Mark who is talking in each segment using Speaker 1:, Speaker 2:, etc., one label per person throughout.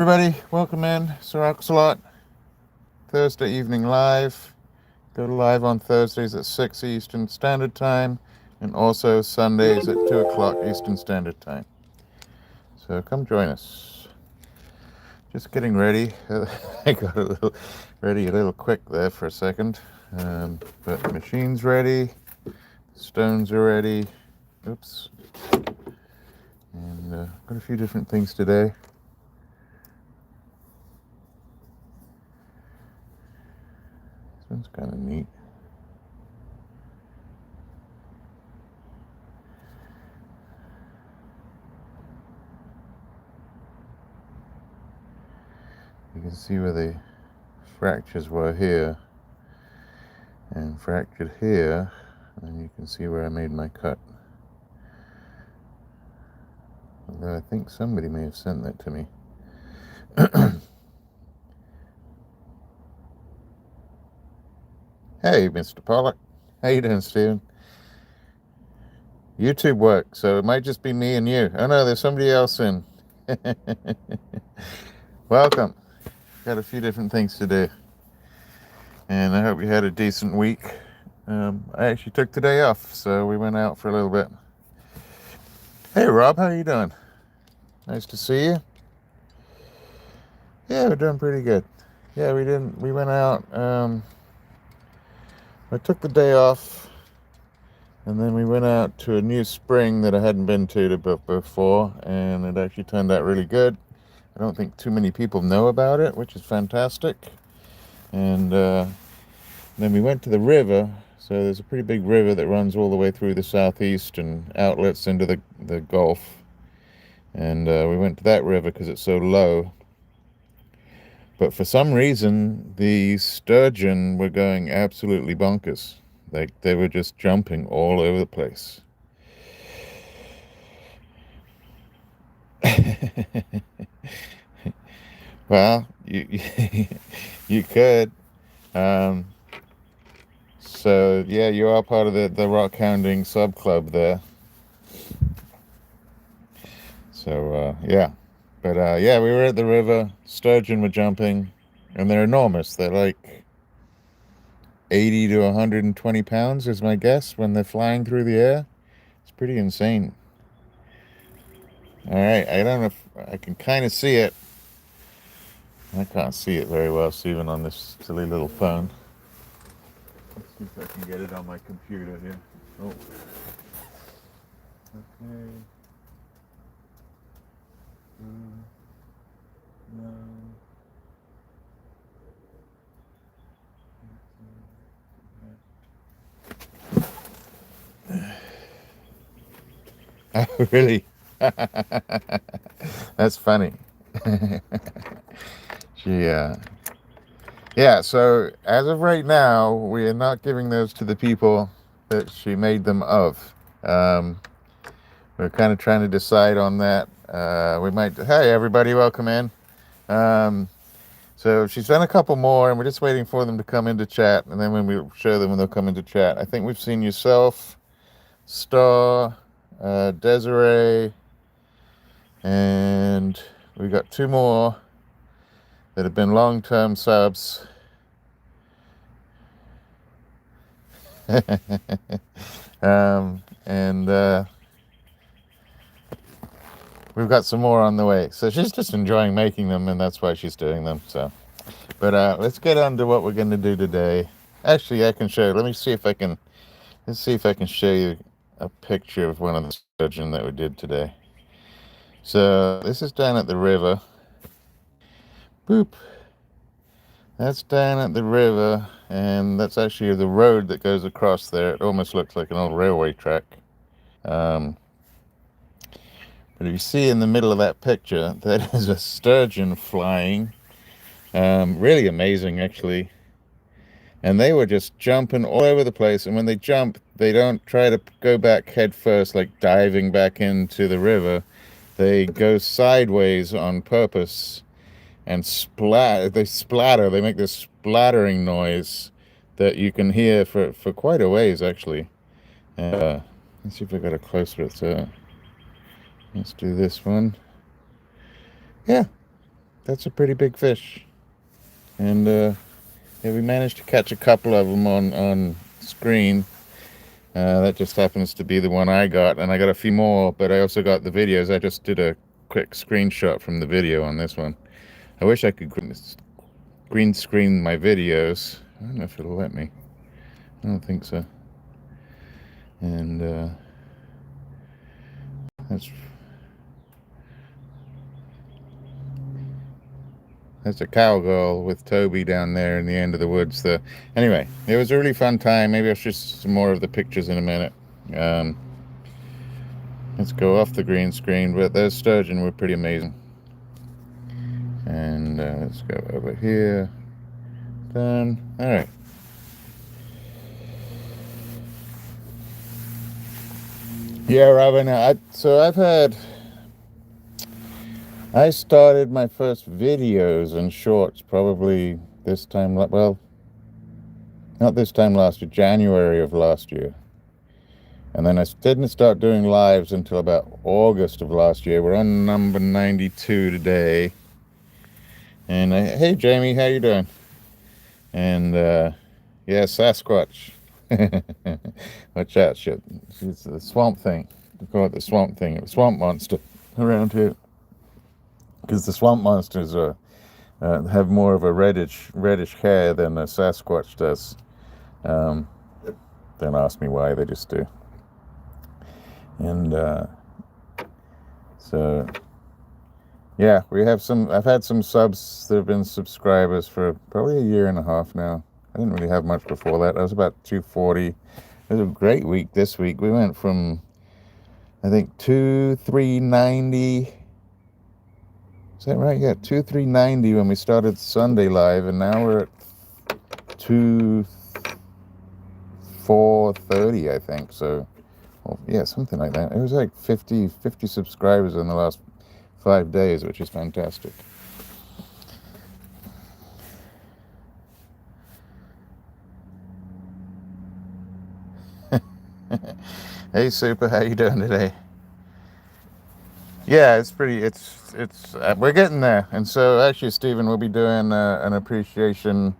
Speaker 1: Everybody, welcome in. It's RocksAlot, Thursday evening live. Go live on Thursdays at 6 Eastern Standard Time and also Sundays at 2 o'clock Eastern Standard Time. So come join us. Just getting ready. I got a little quick there for a second. But machine's ready. Stones are ready. Oops. And got a few different things today. That's kind of neat. You can see where the fractures were here and fractured here, and you can see where I made my cut. Although I think somebody may have sent that to me. Hey, Mr. Pollock. How you doing, Steven? YouTube works, so it might just be me and you. Oh no, there's somebody else in. Welcome. Got a few different things to do. And I hope you had a decent week. I actually took today off, so we went out for a little bit. Hey, Rob, how you doing? Nice to see you. Yeah, we're doing pretty good. Yeah, we went out. I took the day off, and then we went out to a new spring that I hadn't been to before, and it actually turned out really good. I don't think too many people know about it, which is fantastic. And then we went to the river. So there's a pretty big river that runs all the way through the southeast and outlets into the Gulf. And we went to that river because it's so low. But for some reason, the sturgeon were going absolutely bonkers. Like, they were just jumping all over the place. Well, you could. So, yeah, you are part of the rock hounding sub club there. So, yeah. But, yeah, we were at the river. Sturgeon were jumping. And they're enormous. They're like 80 to 120 pounds is my guess when they're flying through the air. It's pretty insane. All right. I don't know if I can kind of see it. I can't see it very well, Stephen, on this silly little phone. Let's see if I can get it on my computer here. Oh. Okay. No. Oh, really? That's funny. Yeah, so as of right now, we are not giving those to the people that she made them of. We're kind of trying to decide on that. We might, hey, everybody, welcome in. So she's done a couple more, and we're just waiting for them to come into chat. And then when we show them, they'll come into chat. I think we've seen yourself, Star, Desiree, and we got two more that have been long-term subs. And we've got some more on the way. So she's just enjoying making them, and that's why she's doing them. So, but let's get on to what we're going to do today. Actually, I can show you. Let's see if I can show you a picture of one of the sturgeon that we did today. So this is down at the river. Boop. That's down at the river, and that's actually the road that goes across there. It almost looks like an old railway track. But if you see in the middle of that picture, that is a sturgeon flying. Really amazing, actually. And they were just jumping all over the place. And when they jump, they don't try to go back head first, like diving back into the river. They go sideways on purpose and they splatter. They make this splattering noise that you can hear for quite a ways, actually. Let's see if I got a closer. Let's do this one. Yeah. that's a pretty big fish. And yeah, we managed to catch a couple of them on screen. That just happens to be the one I got, and I got a few more, but I also got the videos. I just did a quick screenshot from the video on this one. I wish I could green screen my videos. I don't know if it'll let me. I don't think so. And that's a cowgirl with Toby down there in the end of the woods. Anyway, it was a really fun time. Maybe I'll show some more of the pictures in a minute. Let's go off the green screen, but those sturgeon were pretty amazing. And let's go over here. Done. All right. Yeah, Robin. I started my first videos and shorts probably this time, well, not this time last year, January of last year. And then I didn't start doing lives until about August of last year. We're on number 92 today. And hey, Jamie, how you doing? And yeah, Sasquatch. Watch out, shit. It's the swamp thing. We call it the swamp thing. The swamp monster around here. Because the swamp monsters have more of a reddish hair than a Sasquatch does. Don't ask me why, they just do. And so yeah, I've had some subs that have been subscribers for probably a year and a half now. I didn't really have much before that. I was about 240. It was a great week this week. We went from, I think, 2,390. Is that right? Yeah, 2,390 when we started Sunday live, and now we're at 2,430, I think. So, well, yeah, something like that. It was like 50 subscribers in the last 5 days, which is fantastic. Hey, Super, how you doing today? Yeah, it's we're getting there. And so actually, Stephen, we'll be doing an appreciation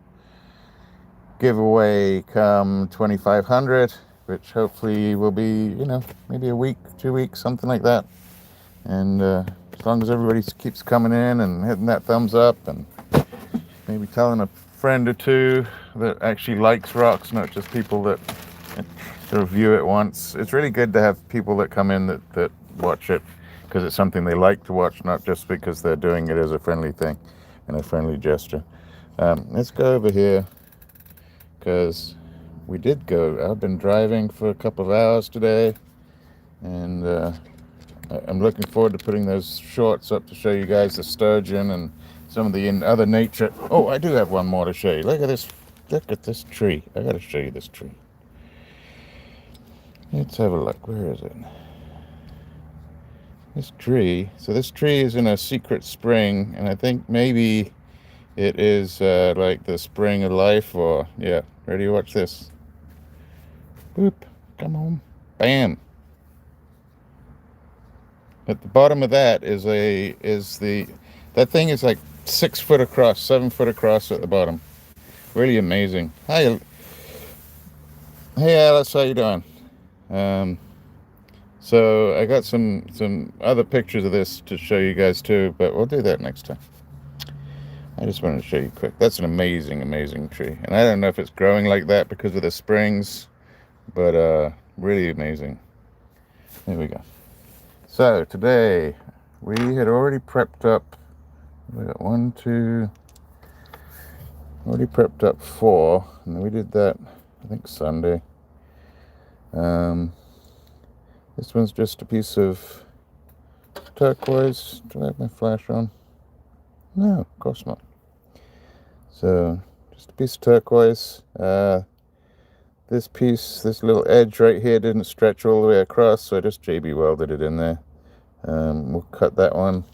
Speaker 1: giveaway come 2,500, which hopefully will be, maybe a week, 2 weeks, something like that. And as long as everybody keeps coming in and hitting that thumbs up and maybe telling a friend or two that actually likes rocks, not just people that review it once. It's really good to have people that come in that watch it because it's something they like to watch, not just because they're doing it as a friendly thing and a friendly gesture. Let's go over here because I've been driving for a couple of hours today, and I'm looking forward to putting those shorts up to show you guys the sturgeon and some of the other nature. Oh, I do have one more to show you. Look at this tree. I gotta show you this tree. Let's have a look. Where is it? This tree. So this tree is in a secret spring, and I think maybe it is like the spring of life, or yeah. Ready to watch this? Boop. Come on. Bam. At the bottom of that that thing is like 6 foot across, 7 foot across at the bottom. Really amazing. Hi. Hey, Alice, how you doing? So I got some other pictures of this to show you guys too, but we'll do that next time. I just wanted to show you quick. That's an amazing, amazing tree. And I don't know if it's growing like that because of the springs, but really amazing. There we go. So today we had already prepped up, we got already prepped up 4, and we did that, I think, Sunday. This one's just a piece of turquoise. Do I have my flash on? No, of course not. So, just a piece of turquoise. This little edge right here didn't stretch all the way across, so I just JB welded it in there. We'll cut that one.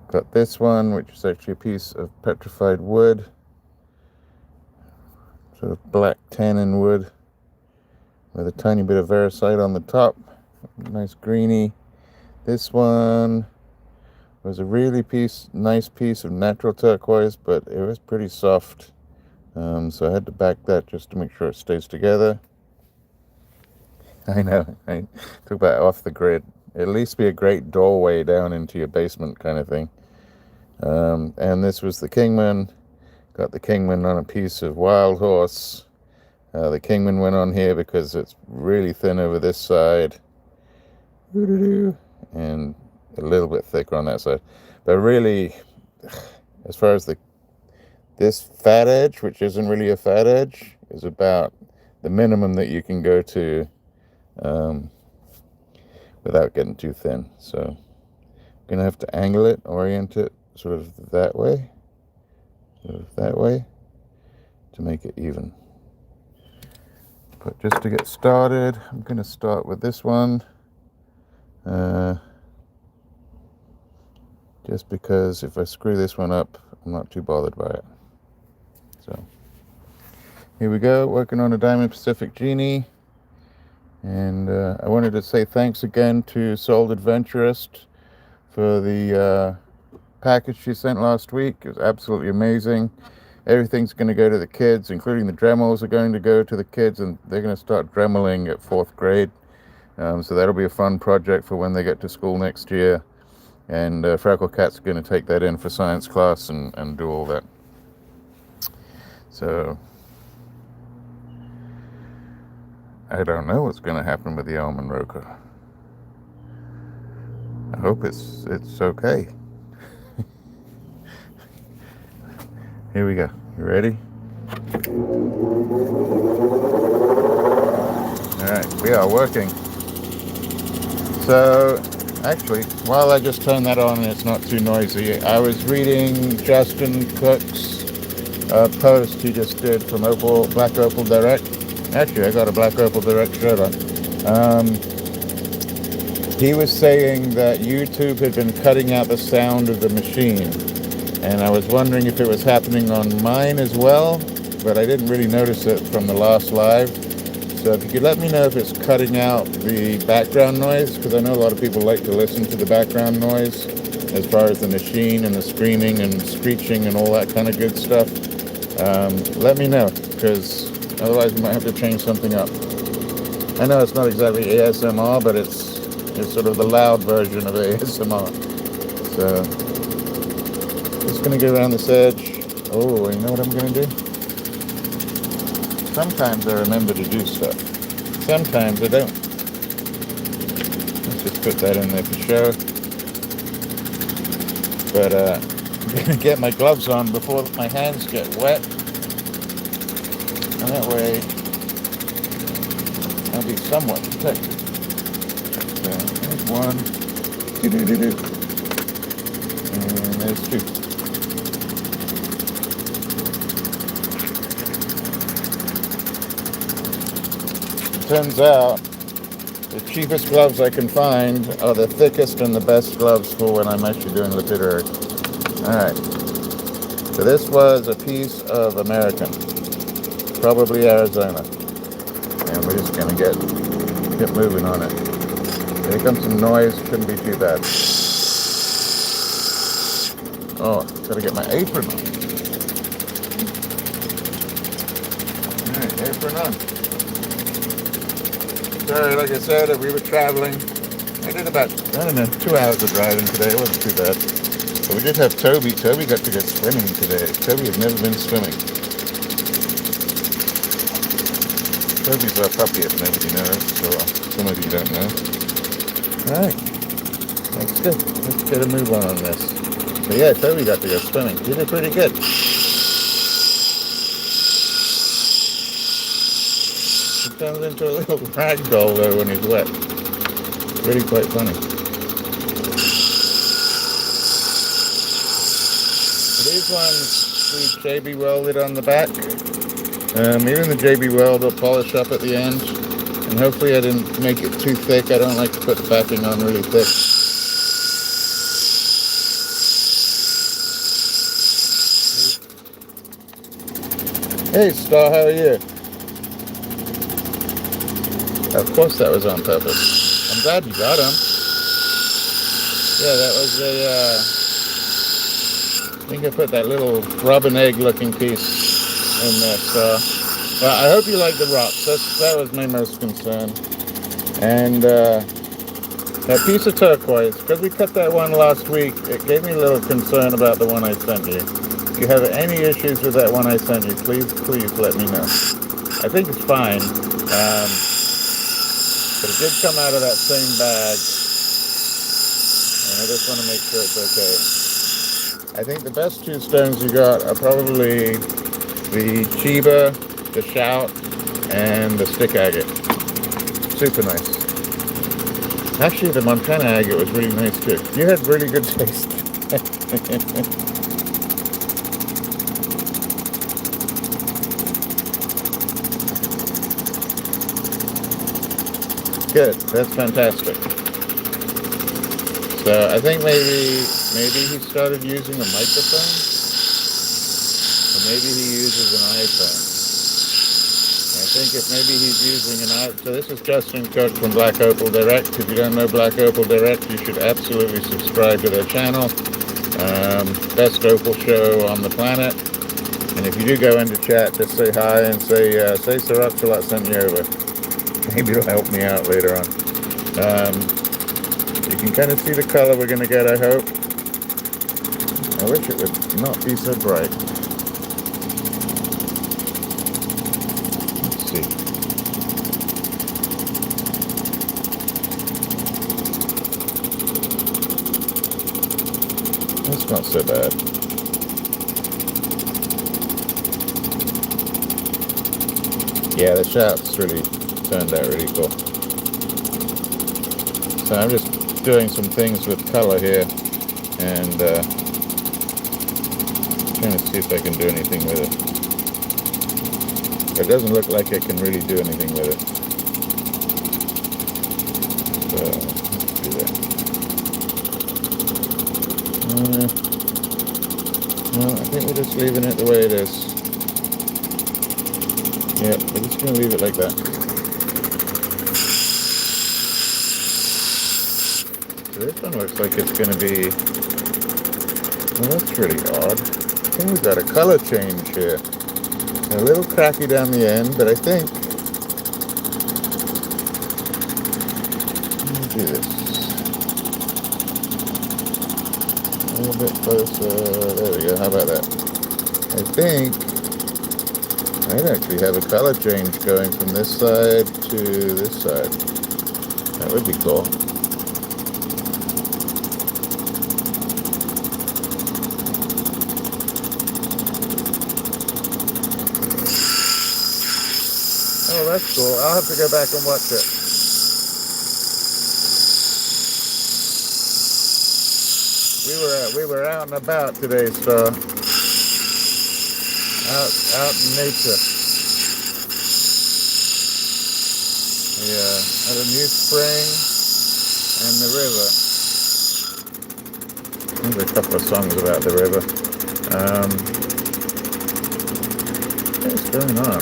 Speaker 1: Got this one, which is actually a piece of petrified wood. Sort of black tannin wood with a tiny bit of Variscite on the top. Nice greeny. This one It was a really nice piece of natural turquoise, but it was pretty soft. So I had to back that just to make sure it stays together. I know, right? Talk about off the grid. At least be a great doorway down into your basement kind of thing. And this was the Kingman. Got the Kingman on a piece of wild horse. The Kingman went on here because it's really thin over this side. And a little bit thicker on that side. But really, as far as this fat edge, which isn't really a fat edge, is about the minimum that you can go to without getting too thin. So I'm going to have to angle it, orient it sort of that way, to make it even. But just to get started, I'm going to start with this one. Just because if I screw this one up, I'm not too bothered by it. So here we go, working on a Diamond Pacific Genie. And I wanted to say thanks again to Sold Adventurist for the package she sent last week. It was absolutely amazing. Everything's going to go to the kids, including the Dremels are going to go to the kids, and they're going to start Dremeling at 4th grade. So that'll be a fun project for when they get to school next year. And Freckle Cat's going to take that in for science class and do all that. So I don't know what's going to happen with the almond roker. I hope it's okay. Here we go. You ready? All right, we are working. So actually, while I just turned that on and it's not too noisy, I was reading Justin Cook's post he just did from Black Opal Direct. Actually, I got a Black Opal Direct shirt on. He was saying that YouTube had been cutting out the sound of the machine. And I was wondering if it was happening on mine as well, but I didn't really notice it from the last live. So if you could let me know if it's cutting out the background noise, because I know a lot of people like to listen to the background noise as far as the machine and the screaming and screeching and all that kind of good stuff. Let me know, because otherwise we might have to change something up. I know it's not exactly ASMR, but it's sort of the loud version of ASMR. So just going to go around this edge. Oh, you know what I'm going to do? Sometimes I remember to do stuff. Sometimes I don't. Let's just put that in there for show. But I'm going to get my gloves on before my hands get wet. And that way I'll be somewhat protected. So there's one. And there's two. Turns out the cheapest gloves I can find are the thickest and the best gloves for when I'm actually doing lapidary. Alright, so this was a piece of American, probably Arizona, and we're just going to get moving on it. Here comes some noise, shouldn't be too bad. Oh, gotta get my apron on. Alright, apron on. Sorry, like I said, we were traveling. I did about, 2 hours of driving today. It wasn't too bad. But we did have Toby. Toby got to go swimming today. Toby had never been swimming. Toby's our puppy, if nobody knows. So some of you don't know. Alright. That's good. Let's get a move on this. But yeah, Toby got to go swimming. He did pretty good. Turns into a little rag doll though when he's wet. Really quite funny. These ones we JB welded on the back. Even the JB weld will polish up at the end. And hopefully I didn't make it too thick. I don't like to put the backing on really thick. Hey Star, how are you? Of course that was on purpose. I'm glad you got him. Yeah, that was I think I put that little robin egg looking piece in there. So, well, I hope you like the rocks. That was my most concern. And that piece of turquoise, because we cut that one last week, it gave me a little concern about the one I sent you. If you have any issues with that one I sent you, please let me know. I think it's fine, but it did come out of that same bag, and I just want to make sure it's okay. I think the best two stones you got are probably the Chiba, the Shout, and the Stick Agate. Super nice. Actually, the Montana agate was really nice too. You had really good taste. Good. That's fantastic. So I think maybe he started using a microphone, or maybe he uses an iPhone. I think if maybe he's using an iPhone. So this is Justin Cook from Black Opal Direct. If you don't know Black Opal Direct, you should absolutely subscribe to their channel. Best opal show on the planet. And if you do go into chat, just say hi and say Sir RocksAlot sent me over. Maybe it'll help me out later on. You can kind of see the color we're going to get, I hope. I wish it would not be so bright. Let's see. That's not so bad. Yeah, the shots really turned out really cool. So I'm just doing some things with color here and trying to see if I can do anything with it. It doesn't look like I can really do anything with it. So let's do that. No, I think we're just leaving it the way it is. Yeah, we're just going to leave it like that. So this one looks like it's going to be... Well, that's really odd. I think we've got a color change here. A little cracky down the end, but I think... Let me do this. A little bit closer. There we go. How about that? I think... I'd actually have a color change going from this side to this side. That would be cool. Oh, that's cool. I'll have to go back and watch it. We were out and about today, so out in nature. We had a new spring and the river. There's a couple of songs about the river. What's going on?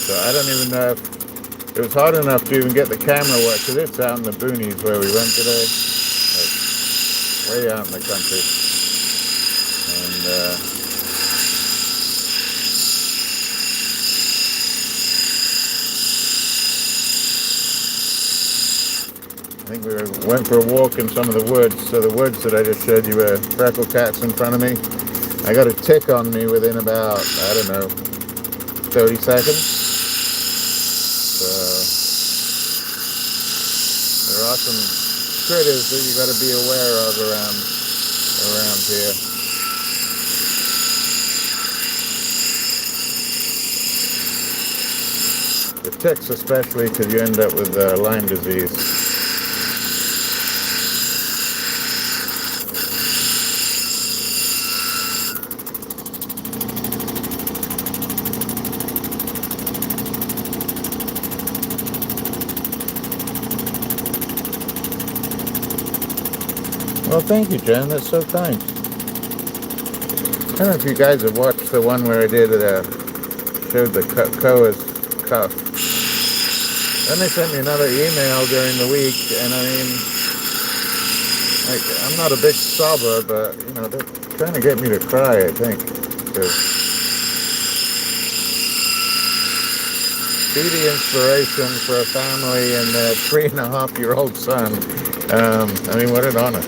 Speaker 1: So I don't even know if it was hard enough to even get the camera work, because it's out in the boonies where we went today. Like, way out in the country. And I think we went for a walk in some of the woods. So the woods that I just showed you were freckle cats in front of me. I got a tick on me within about, I don't know, 30 seconds. So there are some critters that you got to be aware of around here. The ticks especially, because you end up with Lyme disease. Well, thank you, Jen. That's so kind. I don't know if you guys have watched the one where I did showed the Koa's cuff. Then they sent me another email during the week, and I mean, like, I'm not a big sobber, but, you know, they're trying to get me to cry, I think. Because be the inspiration for a family and their 3.5-year-old son. I mean, what an honor.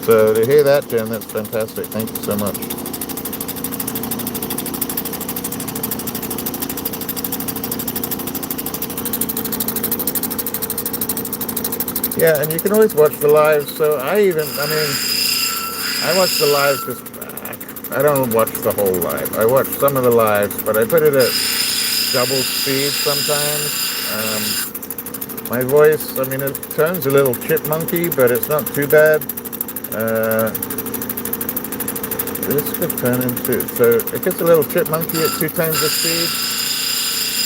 Speaker 1: So to hear that, Jen, that's fantastic. Thank you so much. Yeah, and you can always watch the lives. So I watch the lives just, I don't watch the whole live. I watch some of the lives, but I put it at double speed sometimes. My voice, I mean, it turns a little chipmunky, but it's not too bad. This could turn into, so it gets a little chipmunky at 2 times the speed.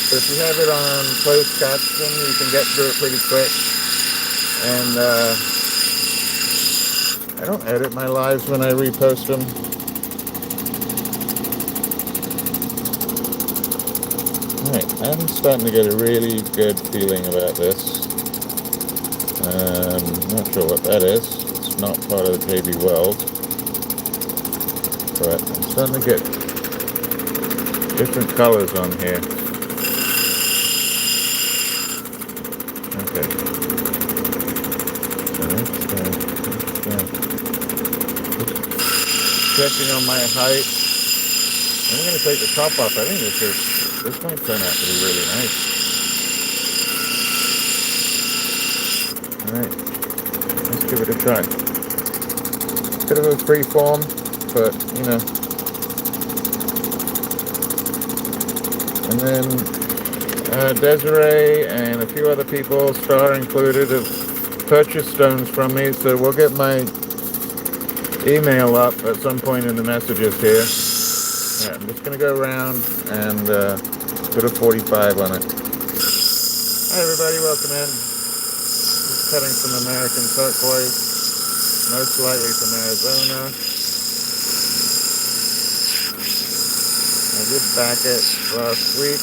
Speaker 1: So if you have it on closed caption, you can get through it pretty quick. And I don't edit my lives when I repost them. Alright, I'm starting to get a really good feeling about this. Not sure what that is. It's not part of the JB Weld. But I'm starting to get different colors on here. Okay. Checking on my height. I'm going to take the top off. I think this might turn out to be really nice. Alright, let's give it a try. Bit of a free form, but you know. And then Desiree and a few other people, Star included, have purchased stones from me, so we'll get my email up at some point in the messages here. Yeah, I'm just going to go around and put a 45 on it. Hi everybody, welcome in. Just cutting some American turquoise, most likely from Arizona. I did back it last week.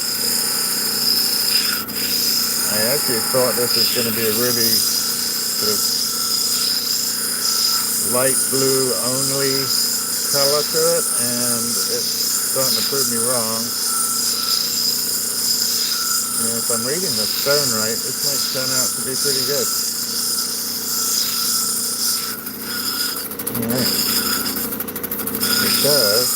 Speaker 1: I actually thought this was going to be a really sort of light blue only color to it, and it's starting to prove me wrong. And if I'm reading the stone right, this might turn out to be pretty good. Alright. Because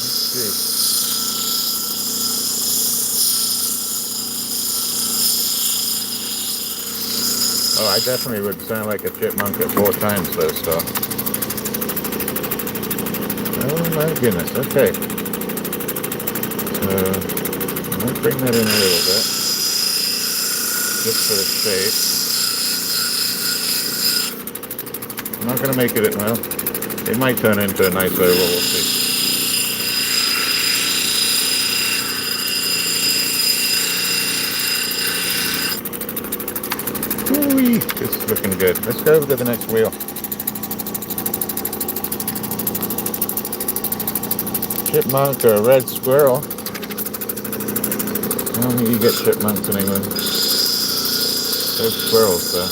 Speaker 1: let's see. Oh, I definitely would sound like a chipmunk at 4 times though, Star. Oh my goodness, okay. So, I'll bring that in a little bit. Just for the shape. I'm not going to make it, well, it might turn into a nice oval, we'll see. Ooh-wee, this is looking good. Let's go over to the next wheel. Chipmunk or a red squirrel. I don't think you get chipmunks in England. There's squirrels though.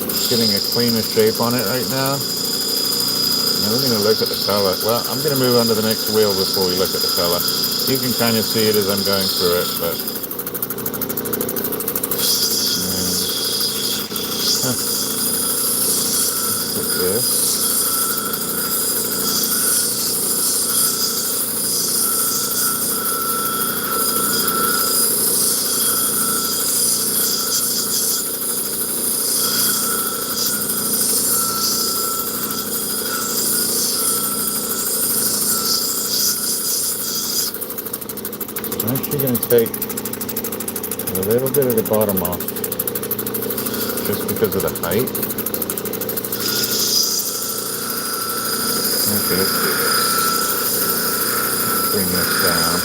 Speaker 1: Just getting a cleaner shape on it right now. Now we're going to look at the color. Well, I'm going to move on to the next wheel before we look at the color. You can kind of see it as I'm going through it, but look at this. I'm actually going to take a little bit of the bottom off, just because of the height. Okay, let's do this. Bring this down.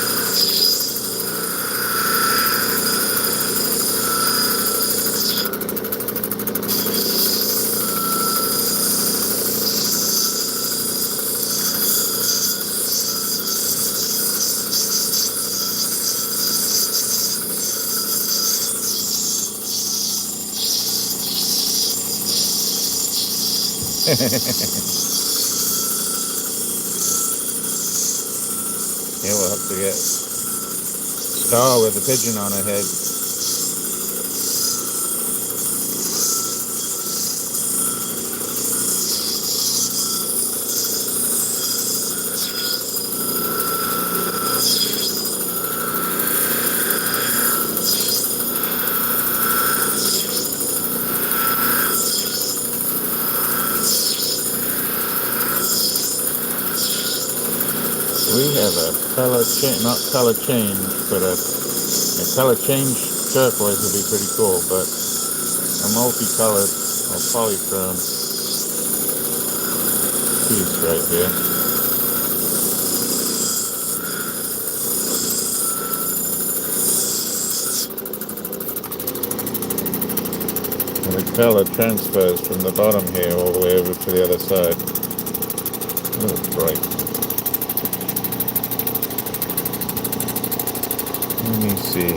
Speaker 1: Yeah, we'll have to get Star with a pigeon on her head. We have a color change, not color change, but a color change turquoise would be pretty cool, but a multicolored or polychrome piece right here. And the color transfers from the bottom here all the way over to the other side. Oh, bright. Let me see.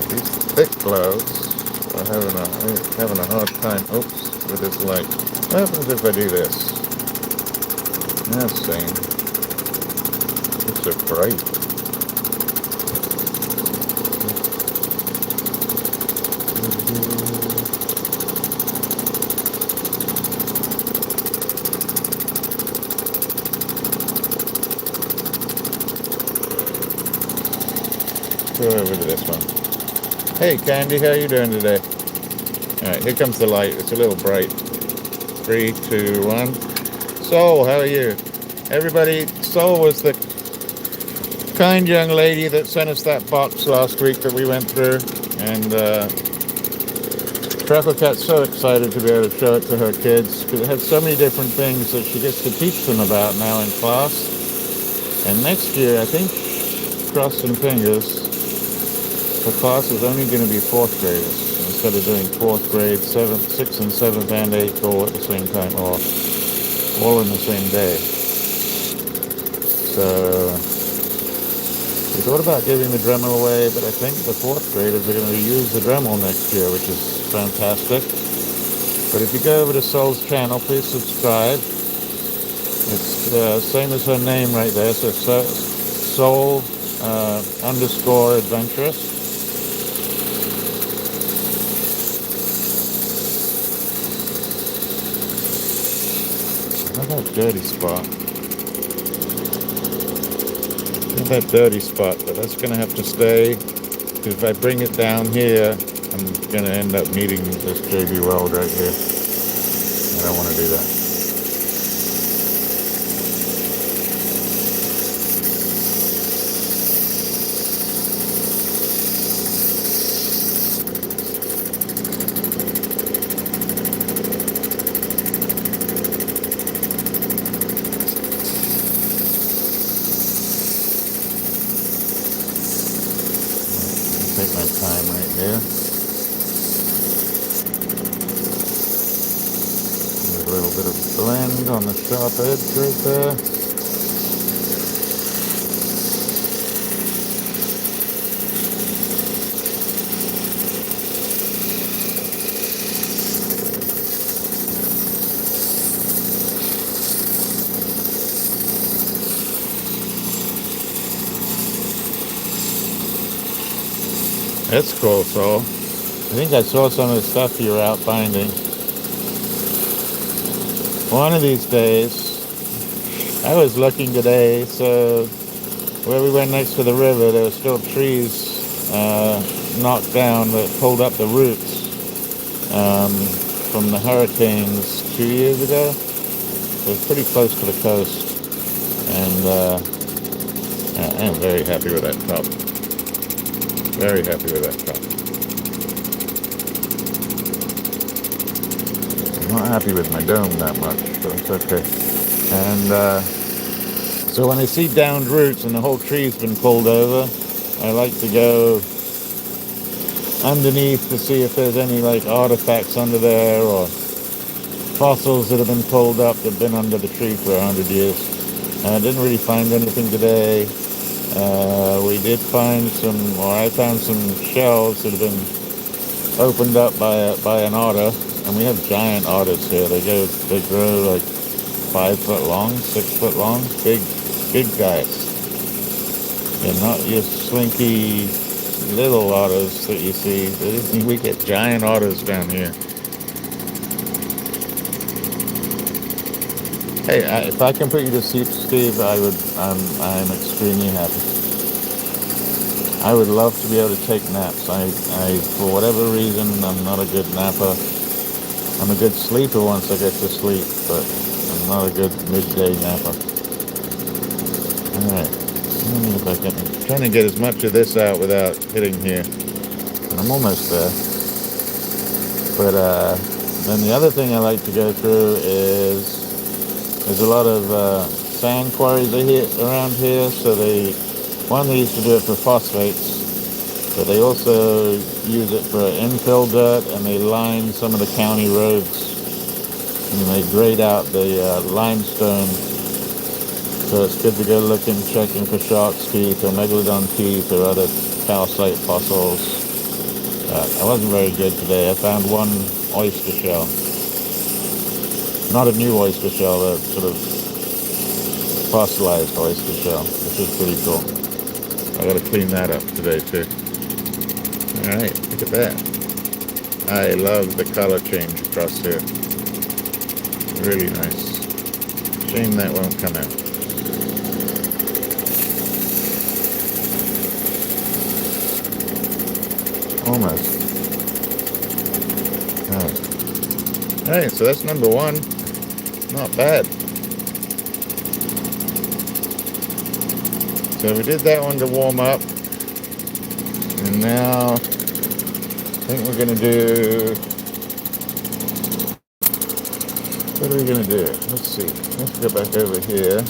Speaker 1: These thick clouds are having a hard time. Oops, with this light. What happens if I do this? That's same. It's so bright. Go over to this one. Hey Candy, how you doing today? Alright, here comes the light. It's a little bright. 3, 2, 1. Soul, how are you? Everybody, Soul was the kind young lady that sent us that box last week that we went through. And Truckle Cat's so excited to be able to show it to her kids because it had so many different things that she gets to teach them about now in class. And next year, I think, crossing fingers, the class is only going to be 4th graders instead of doing 4th grade, 7th, 6th and 7th and 8th all at the same time, or all in the same day. So we thought about giving the Dremel away, but I think the 4th graders are going to use the Dremel next year, which is fantastic. But if you go over to Soul's channel, please subscribe. It's same as her name right there, so Soul _ adventurous. Look at that dirty spot. Look at that dirty spot, but that's going to have to stay. Because if I bring it down here, I'm going to end up needing this JB Weld right here. I don't want to do that. Take my time right there. A little bit of blend on the sharp edge right there. That's cool, Soul. I think I saw some of the stuff you were out finding. One of these days, I was looking today, so where we went next to the river, there were still trees knocked down that pulled up the roots from the hurricanes 2 years ago. So it's pretty close to the coast. And I am very happy with that top. Very happy with that top. I'm not happy with my dome that much, but it's okay. And so when I see downed roots and the whole tree's been pulled over, I like to go underneath to see if there's any like artifacts under there or fossils that have been pulled up that have been under the tree for 100 years. I didn't really find anything today. We did find I found some shells that have been opened up by an otter, and we have giant otters here. They grow like 5 foot long, 6 foot long, big guys. They're not your slinky little otters that you see. We get giant otters down here. Hey, if I can put you to sleep, Steve, I'm extremely happy. I would love to be able to take naps. I for whatever reason, I'm not a good napper. I'm a good sleeper once I get to sleep, but I'm not a good midday napper. All right, let me look I'm trying to get as much of this out without hitting here. And I'm almost there. But then the other thing I like to go through is there's a lot of sand quarries around here. So they used to do it for phosphates, but they also use it for infill dirt, and they line some of the county roads, and they grade out the limestone. So it's good to go looking, checking for shark's teeth or megalodon teeth or other calcite fossils. I wasn't very good today. I found one oyster shell. Not a new oyster shell, a sort of fossilized oyster shell, which is pretty cool. I gotta clean that up today too. Alright, look at that. I love the color change across here. Really nice. Shame that won't come out. Almost. Alright, so that's number one. Not bad. So we did that one to warm up. And now I think we're going to do... What are we going to do? Let's see. Let's go back over here.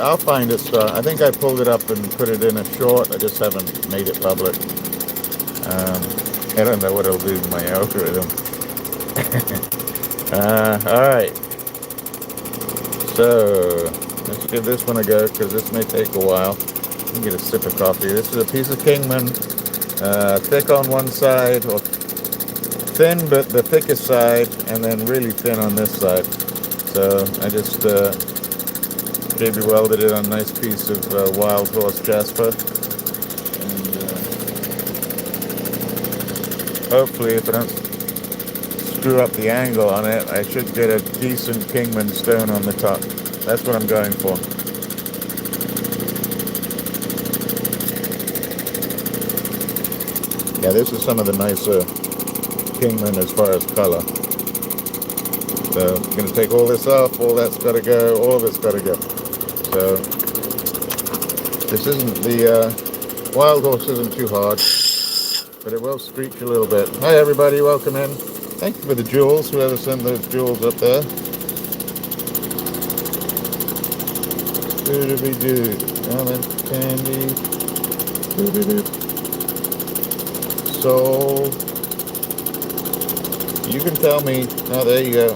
Speaker 1: I'll find it. I think I pulled it up and put it in a short. I just haven't made it public. I don't know what it'll do to my algorithm. All right. So let's give this one a go because this may take a while. Let me get a sip of coffee. This is a piece of Kingman, thick on one side, or thin but the thickest side, and then really thin on this side. So I just baby welded it on a nice piece of wild horse jasper, and hopefully if I don't screw up the angle on it, I should get a decent Kingman stone on the top. That's what I'm going for. Yeah, this is some of the nicer Kingman as far as color. So I'm going to take all this off, all that's got to go, all of it's got to go. So this isn't the wild horse isn't too hard, but it will screech a little bit. Hi everybody, welcome in. Thank you for the jewels, whoever sent those jewels up there. Do-do-be-do. Almond candy. Do-do-do. So you can tell me. Oh, there you go.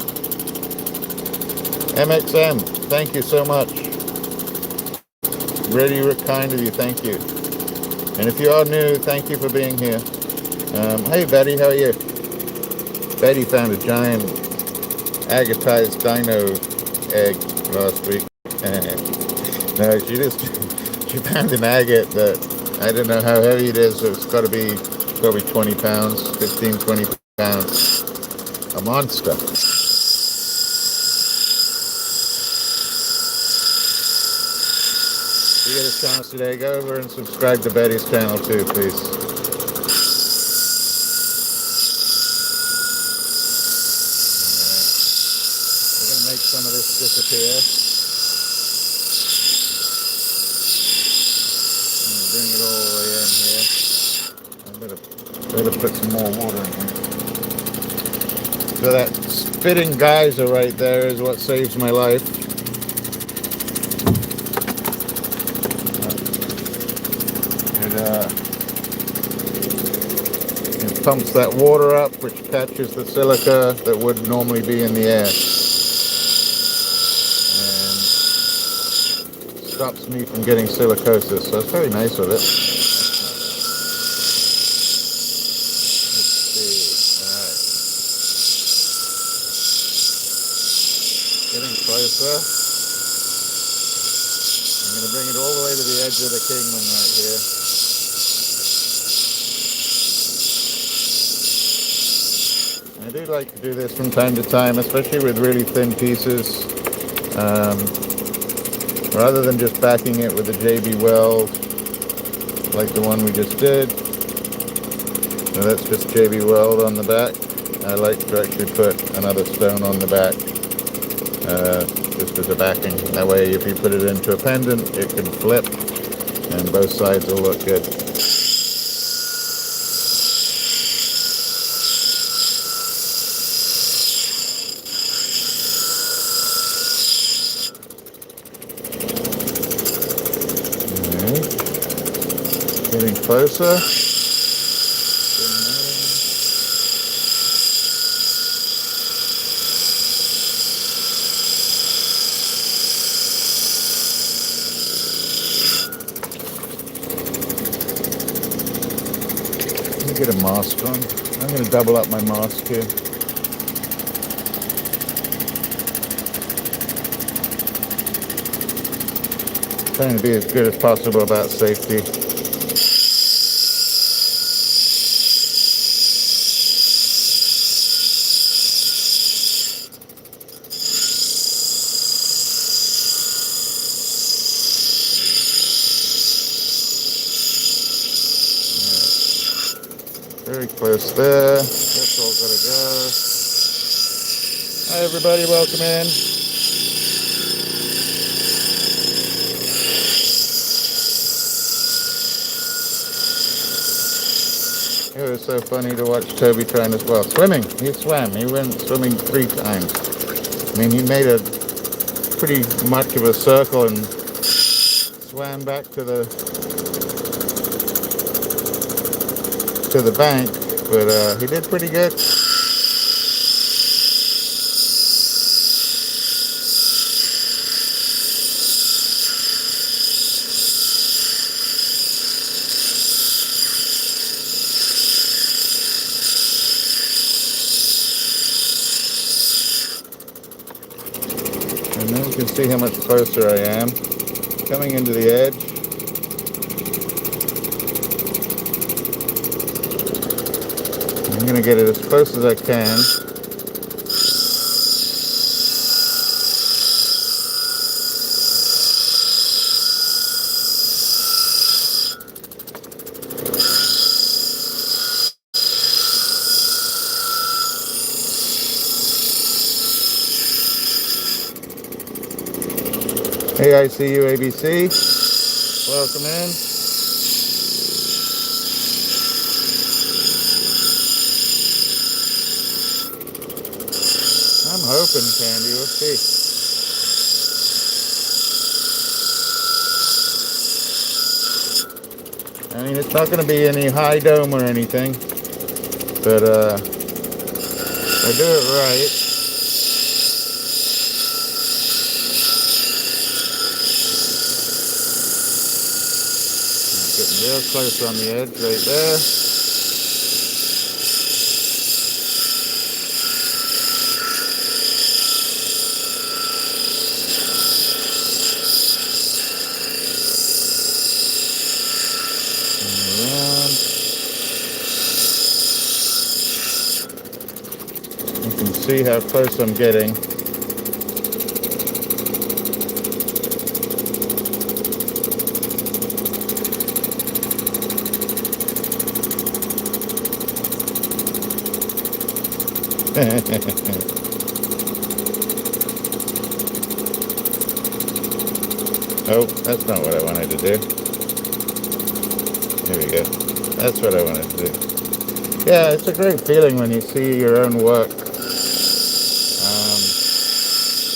Speaker 1: MXM, thank you so much. Really kind of you, thank you. And if you are new, thank you for being here. Hey Betty, how are you? Betty found a giant agatized dino egg last week. No, she found an agate that I don't know how heavy it is, so it's got to be 20 pounds, 15, 20 pounds. A monster. If you get a chance today, go over and subscribe to Betty's channel too, please. We're going to make some of this disappear. Bring it all the way in here. I better put some more water in here. So that spitting geyser right there is what saves my life. It pumps that water up, which catches the silica that would normally be in the air. And stops me from getting silicosis. So it's very nice of it. Getting closer. I'm going to bring it all the way to the edge of the Kingman right here. I do like to do this from time to time, especially with really thin pieces. Rather than just backing it with a JB weld like the one we just did. So that's just JB weld on the back. I like to actually put another stone on the back. Just as a backing. That way if you put it into a pendant, it can flip and both sides will look good. Alright. Getting closer. Get a mask on. I'm going to double up my mask here. Trying to be as good as possible about safety. Very close there. That's all gotta go. Hi everybody, welcome in. It was so funny to watch Toby trying as well. Swimming. He swam. He went swimming 3 times. I mean, he made a pretty much of a circle and swam back to the bank, but he did pretty good. And then you can see how much closer I am. Coming into the edge. I'm going to get it as close as I can. Hey, I see you, ABC. Welcome in. I'm hoping, Candy. We'll see. I mean, it's not going to be any high dome or anything, but if I do it right. Getting real close on the edge right there. You can see how close I'm getting. Oh, that's not what I wanted to do. Here we go. That's what I wanted to do. Yeah, it's a great feeling when you see your own work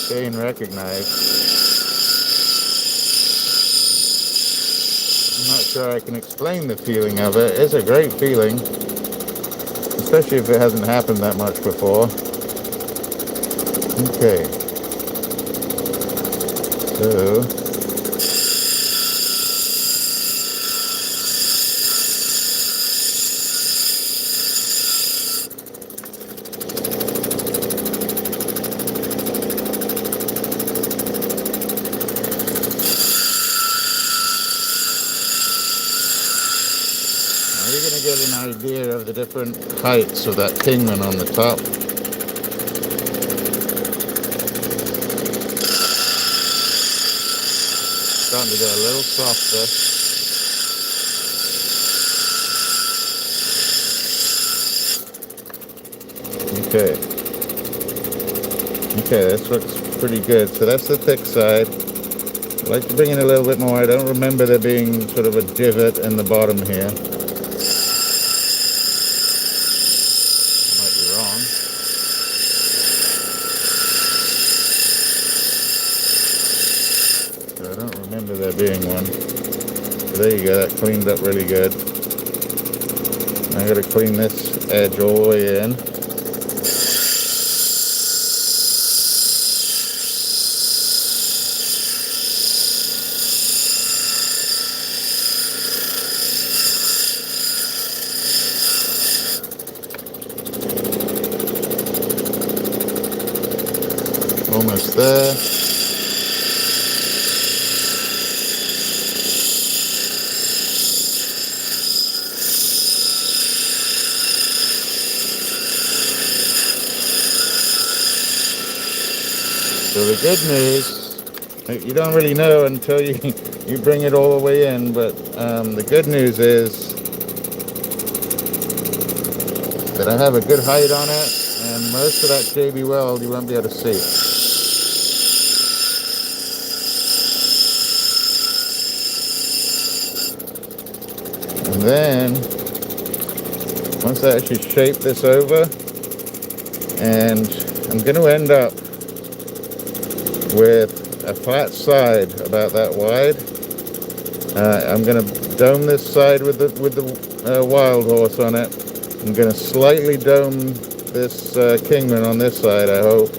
Speaker 1: being recognized. I'm not sure I can explain the feeling of it. It's a great feeling, especially if it hasn't happened that much before. Okay. So, you're going to get an idea of the different heights of that Kingman on the top. Starting to get a little softer. Okay. Okay, this looks pretty good. So that's the thick side. I'd like to bring in a little bit more. I don't remember there being sort of a divot in the bottom here. I don't remember there being one. So there you go, that cleaned up really good. I gotta clean this edge all the way in. Almost there. So the good news, you don't really know until you bring it all the way in, but the good news is that I have a good height on it, and most of that JB weld you won't be able to see. And then, once I actually shape this over, and I'm going to end up with a flat side about that wide. I'm going to dome this side with the wild horse on it. I'm going to slightly dome this Kingman on this side, I hope.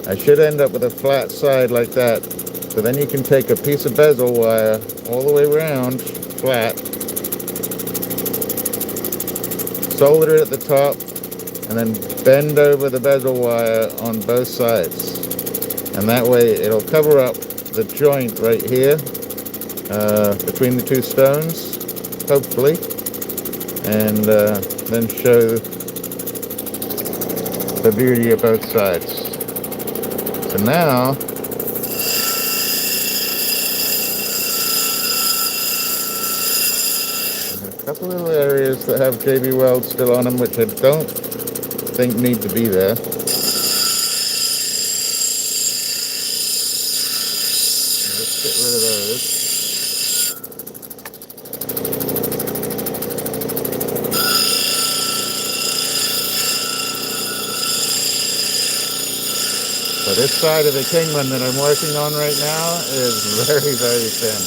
Speaker 1: I should end up with a flat side like that. So then you can take a piece of bezel wire all the way around, flat, solder it at the top, and then bend over the bezel wire on both sides. And that way it'll cover up the joint right here between the two stones, hopefully, and then show the beauty of both sides. So now, there's a couple little areas that have JB welds still on them, which I don't think need to be there. Let's get rid of those. So this side of the Kingman that I'm working on right now is very, very thin.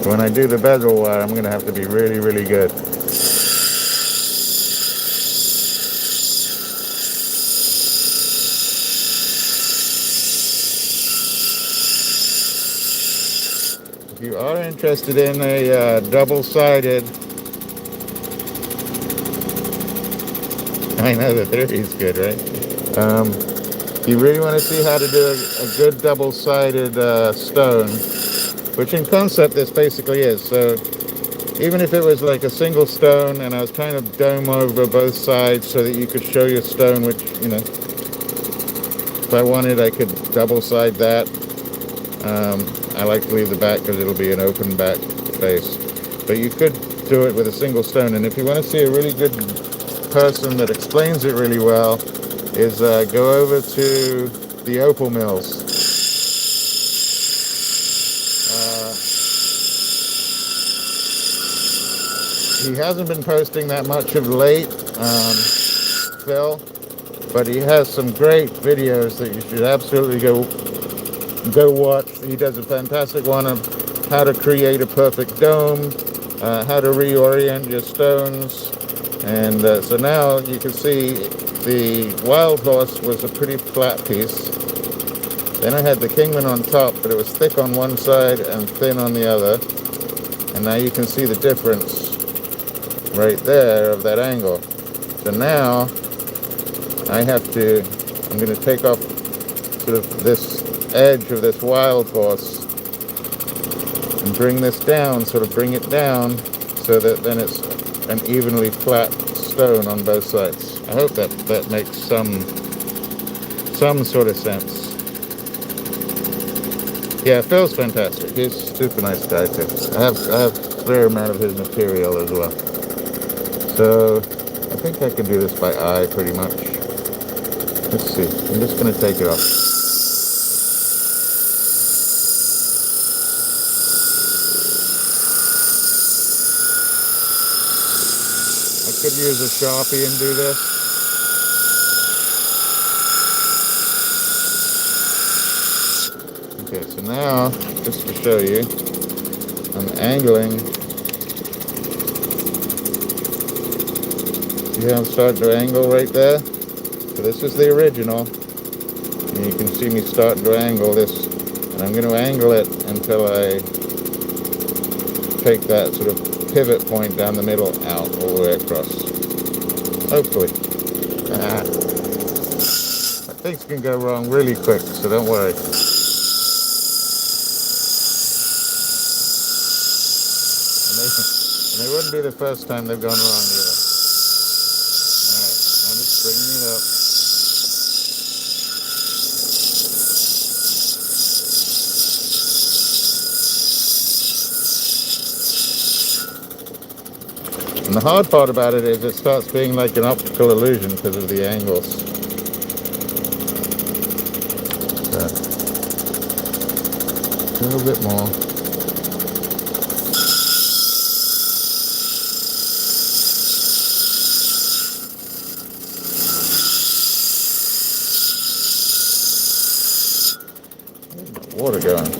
Speaker 1: When I do the bezel wire, I'm going to have to be really, really good. If you are interested in a double-sided, I know the 30 is good, right? If you really want to see how to do a good double-sided stone, which in concept this basically is. So even if it was like a single stone and I was trying to dome over both sides so that you could show your stone, which, you know, if I wanted I could double-side that. I like to leave the back because it'll be an open back face. But you could do it with a single stone. And if you want to see a really good person that explains it really well, is go over to the opal mills. He hasn't been posting that much of late, Phil, but he has some great videos that you should absolutely go watch. He does a fantastic one of how to create a perfect dome, how to reorient your stones, and so now you can see the wild horse was a pretty flat piece. Then I had the Kingman on top, but it was thick on one side and thin on the other, and now you can see the difference right there of that angle. So now I'm going to take off sort of this edge of this wild horse and bring this down, sort of bring it down so that then it's an evenly flat stone on both sides. I hope that makes some sort of sense. Yeah, Phil's fantastic. He's a super nice guy too. I have a fair amount of his material as well. So I think I can do this by eye pretty much. Let's see. I'm just going to take it off. I could use a Sharpie and do this. Okay, so now, just to show you, I'm angling. See how I'm starting to angle right there? So this is the original. And you can see me starting to angle this. And I'm going to angle it until I take that sort of pivot point down the middle out all the way across. Hopefully. Things can go wrong really quick, so don't worry. And they wouldn't be the first time they've gone wrong either. Alright, I'm just bringing it up. And the hard part about it is it starts being like an optical illusion because of the angles. So, a little bit more. Where's my water going?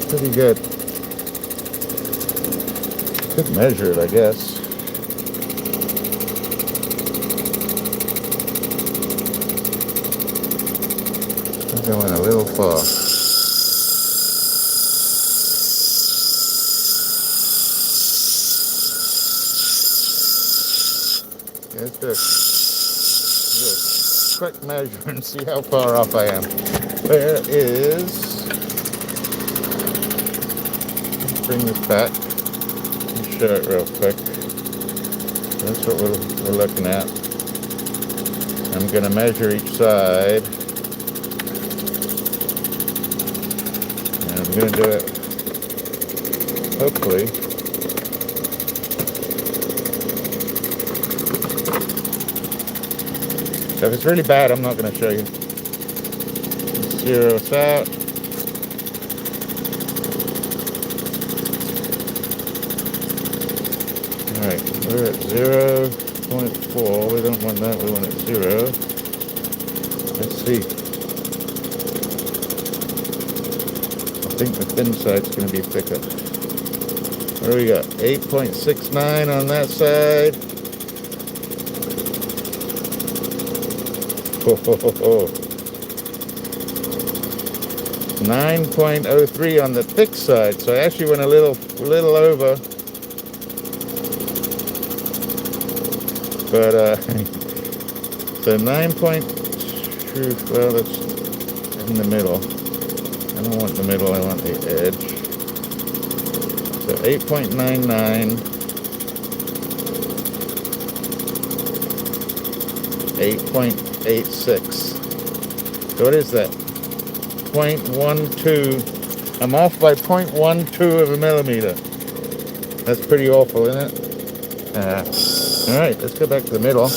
Speaker 1: Pretty good. Could measure it, I guess. I'm going a little far. Let's do a quick measure and see how far off I am. There is. Bring this back and show it real quick. That's what we're looking at. I'm going to measure each side. And I'm going to do it, hopefully. So if it's really bad, I'm not going to show you. Zero us out. Alright, we're at 0.4. We don't want that, we want it 0. Let's see. I think the thin side's going to be thicker. What do we got? 8.69 on that side. Oh. 9.03 on the thick side. So I actually went a little over. But, so 9.2, well, that's in the middle. I don't want the middle, I want the edge. So 8.99, 8.86. So what is that? 0.12. I'm off by 0.12 of a millimeter. That's pretty awful, isn't it? All right, let's go back to the middle.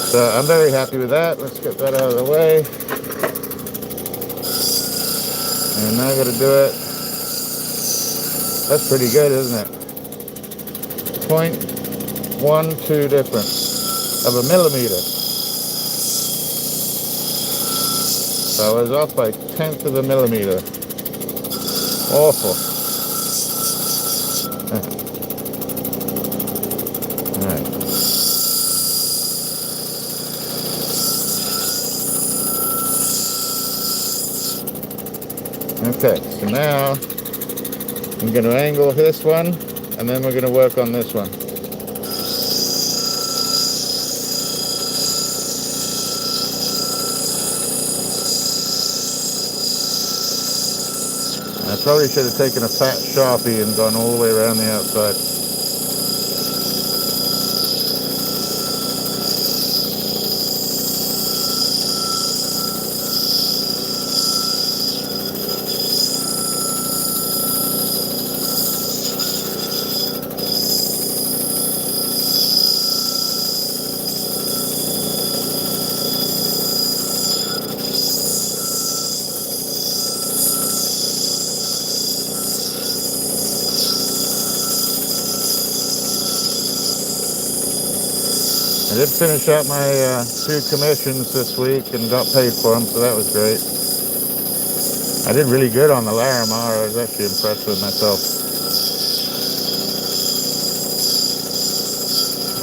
Speaker 1: So I'm very happy with that. Let's get that out of the way. And now I gotta do it. That's pretty good, isn't it? 0.12 difference of a millimeter. So I was off by 1/10 of a millimeter. Awful. Alright. Okay, so now I'm going to angle this one, and then we're going to work on this one. I probably should have taken a fat Sharpie and gone all the way around the outside. I did finish out my 2 commissions this week and got paid for them, so that was great. I did really good on the Larimar. I was actually impressed with myself.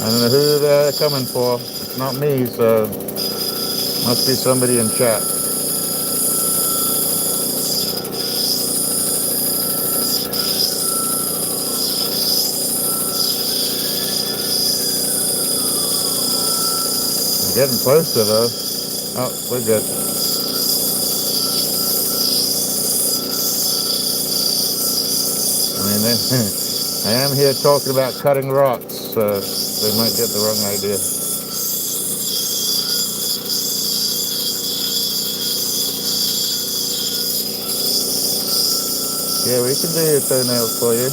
Speaker 1: I don't know who they're coming for. It's not me, so must be somebody in chat. We're getting closer though. Oh, we're good. I mean, I am here talking about cutting rocks, so they might get the wrong idea. Yeah, we can do your toenails for you.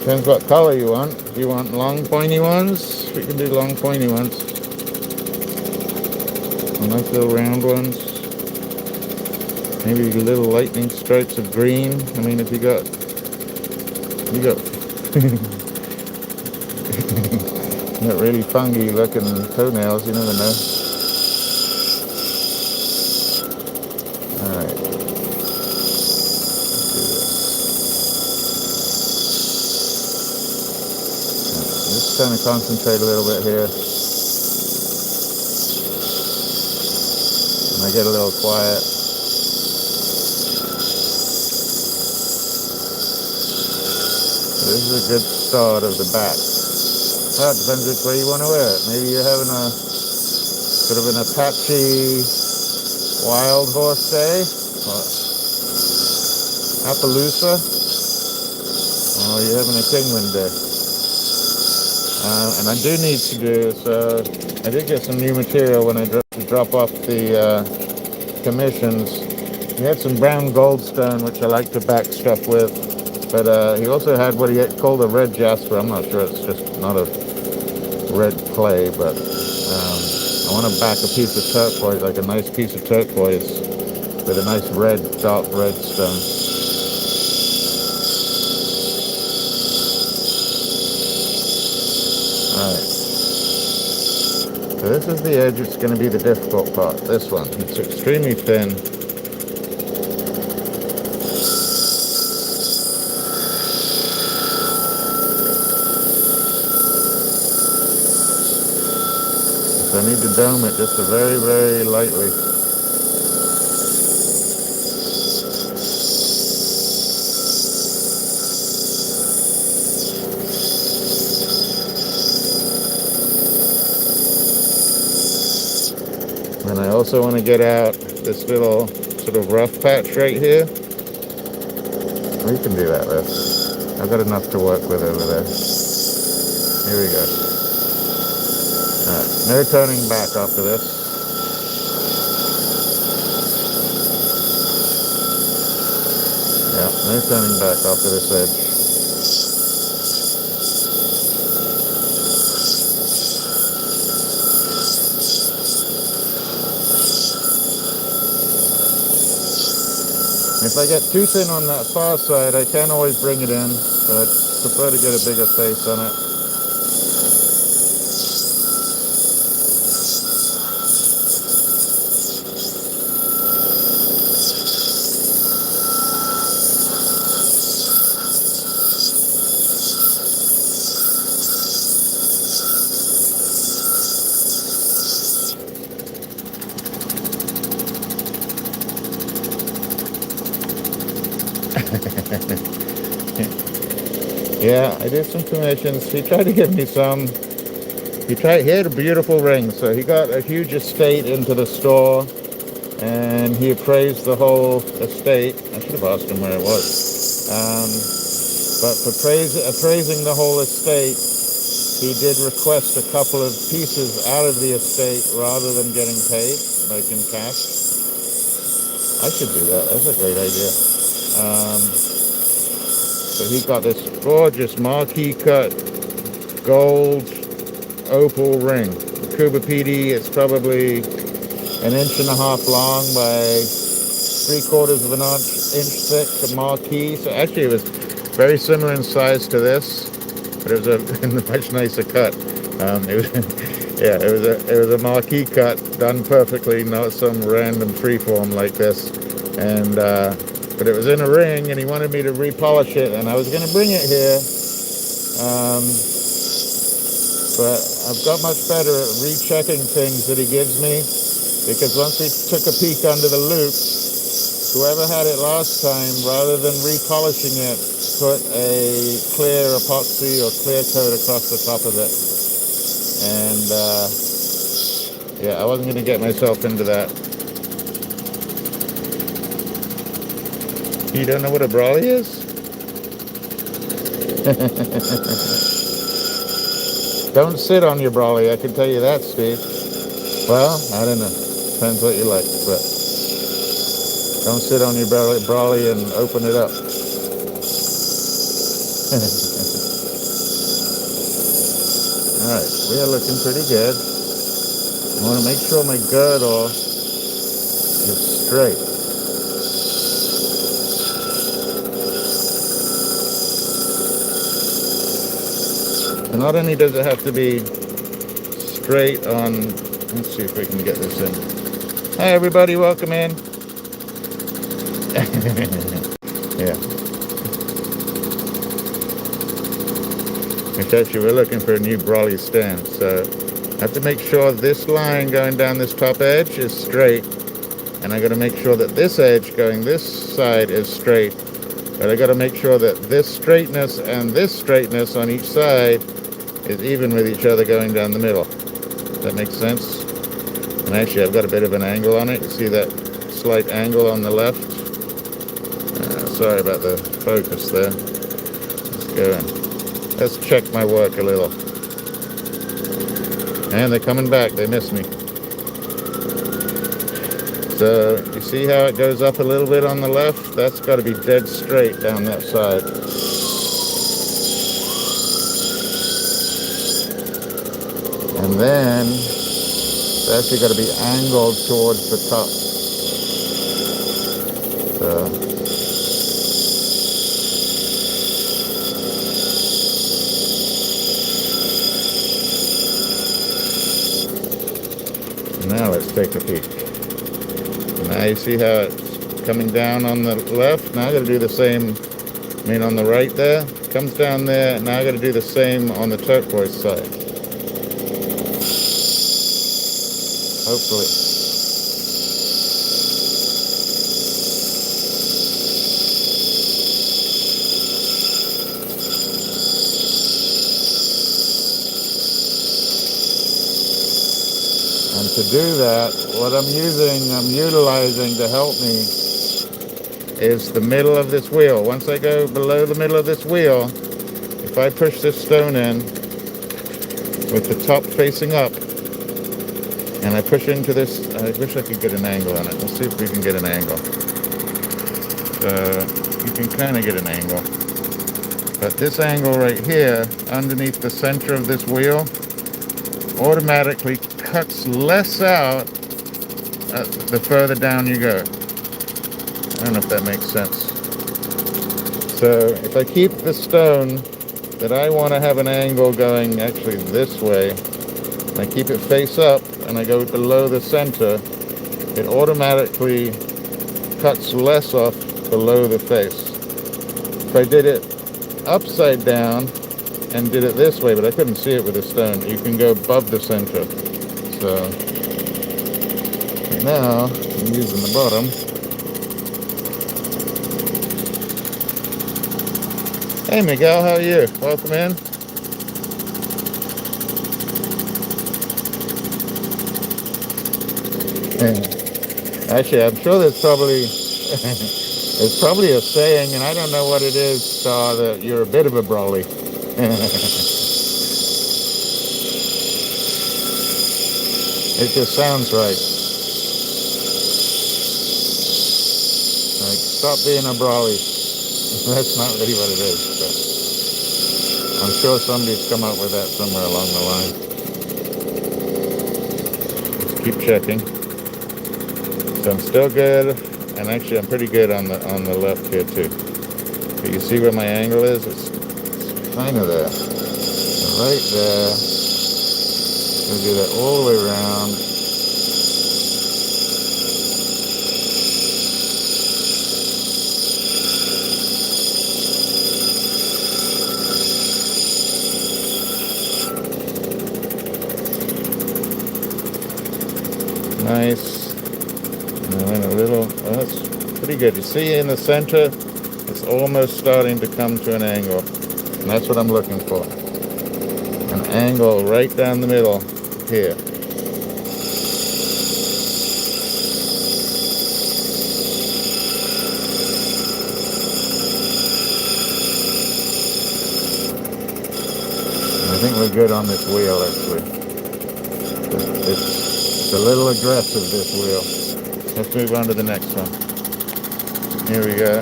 Speaker 1: Depends what color you want. If you want long pointy ones, we can do long pointy ones. Nice little round ones. Maybe little lightning stripes of green. I mean, if you got you got really funky looking toenails, you never know. Alright. Let's do this. Just kind of concentrate a little bit here. And I get a little quiet. This is a good start of the back. Well, it depends which way you want to wear it. Maybe you're having a sort of an Apache wild horse day, or Appaloosa, or you're having a Kingman day. And I do need to do, so I did get some new material when I drop off the commissions. He had some brown goldstone, which I like to back stuff with. But he also had what he called a red jasper. I'm not sure, it's just not a red clay, but I want to back a piece of turquoise, like a nice piece of turquoise with a nice red, dark red stone. Alright. So this is the edge, it's going to be the difficult part, this one. It's extremely thin. I need to dome it just very, very lightly. And I also want to get out this little sort of rough patch right here. We can do that with. I've got enough to work with over there. Here we go. Alright, no turning back after this. Yeah, no turning back after this edge. If I get too thin on that far side, I can always bring it in, but I prefer to get a bigger face on it. Yeah, I did some commissions. He tried to give me some. He had a beautiful ring, so he got a huge estate into the store, and he appraised the whole estate. I should have asked him where it was. But for appraising the whole estate, he did request a couple of pieces out of the estate rather than getting paid, like in cash. I should do that. That's a great idea. So he got this gorgeous marquee cut gold opal ring. Cuba PD, it's probably 1.5 inches long by 3/4 of an inch thick, a marquee. So actually it was very similar in size to this, but it was a much nicer cut. It was a marquee cut done perfectly, not some random freeform like this. And but it was in a ring, and he wanted me to repolish it, and I was going to bring it here. But I've got much better at rechecking things that he gives me, because once we took a peek under the loops, whoever had it last time, rather than repolishing it, put a clear epoxy or clear coat across the top of it. And yeah, I wasn't going to get myself into that. You don't know what a brawly is? Don't sit on your brawly, I can tell you that, Steve. Well, I don't know. Depends what you like, but don't sit on your brawly and open it up. Alright, we are looking pretty good. I want to make sure my girdle is straight. And not only does it have to be straight on, let's see if we can get this in. Hi everybody, welcome in. Yeah. Which actually we're looking for a new brawly stand, so I have to make sure this line going down this top edge is straight, and I got to make sure that this edge going this side is straight, but I got to make sure that this straightness and this straightness on each side is even with each other going down the middle. Does that make sense? And actually I've got a bit of an angle on it. You see that slight angle on the left? Sorry about the focus there. Let's go in. Let's check my work a little. And they're coming back, they missed me. So you see how it goes up a little bit on the left? That's got to be dead straight down that side. And then it's actually got to be angled towards the top. So now let's take a peek. Now you see how it's coming down on the left. Now I got to do the same, on the right there. Comes down there. Now I got to do the same on the turquoise side. Hopefully. And to do that, what I'm utilizing to help me is the middle of this wheel. Once I go below the middle of this wheel, if I push this stone in with the top facing up, and I push into this, I wish I could get an angle on it. Let's see if we can get an angle. You can kind of get an angle. But this angle right here, underneath the center of this wheel, automatically cuts less out the further down you go. I don't know if that makes sense. So if I keep the stone that I want to have an angle going actually this way, and I keep it face up and I go below the center, it automatically cuts less off below the face. If I did it upside down and did it this way, but I couldn't see it with a stone, you can go above the center. So now I'm using the bottom. Hey Miguel, how are you? Welcome in. Actually, I'm sure there's probably there's probably a saying, and I don't know what it is, Star, that you're a bit of a brawly. It just sounds right. Like, stop being a brawly. That's not really what it is, but I'm sure somebody's come up with that somewhere along the line. Just keep checking. So I'm still good, and actually I'm pretty good on the left here too. But you see where my angle is? It's kind of there. So right there. We'll do that all the way around. Nice. And then a little, that's pretty good. You see in the center, it's almost starting to come to an angle. And that's what I'm looking for. An angle right down the middle here. And I think we're good on this wheel actually. It's a little aggressive, this wheel. Let's move on to the next one. Here we go.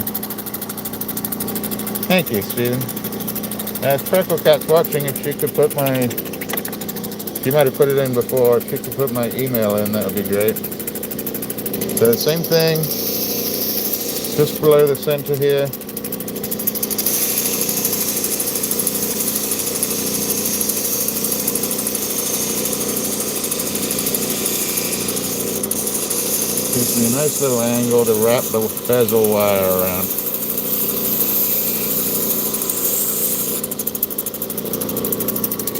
Speaker 1: Thank you, Stephen. If Freckle Cat's watching, if she could put my... She might have put it in before. If she could put my email in, that would be great. So the same thing. Just below the center here. Gives me a nice little angle to wrap the bezel wire around.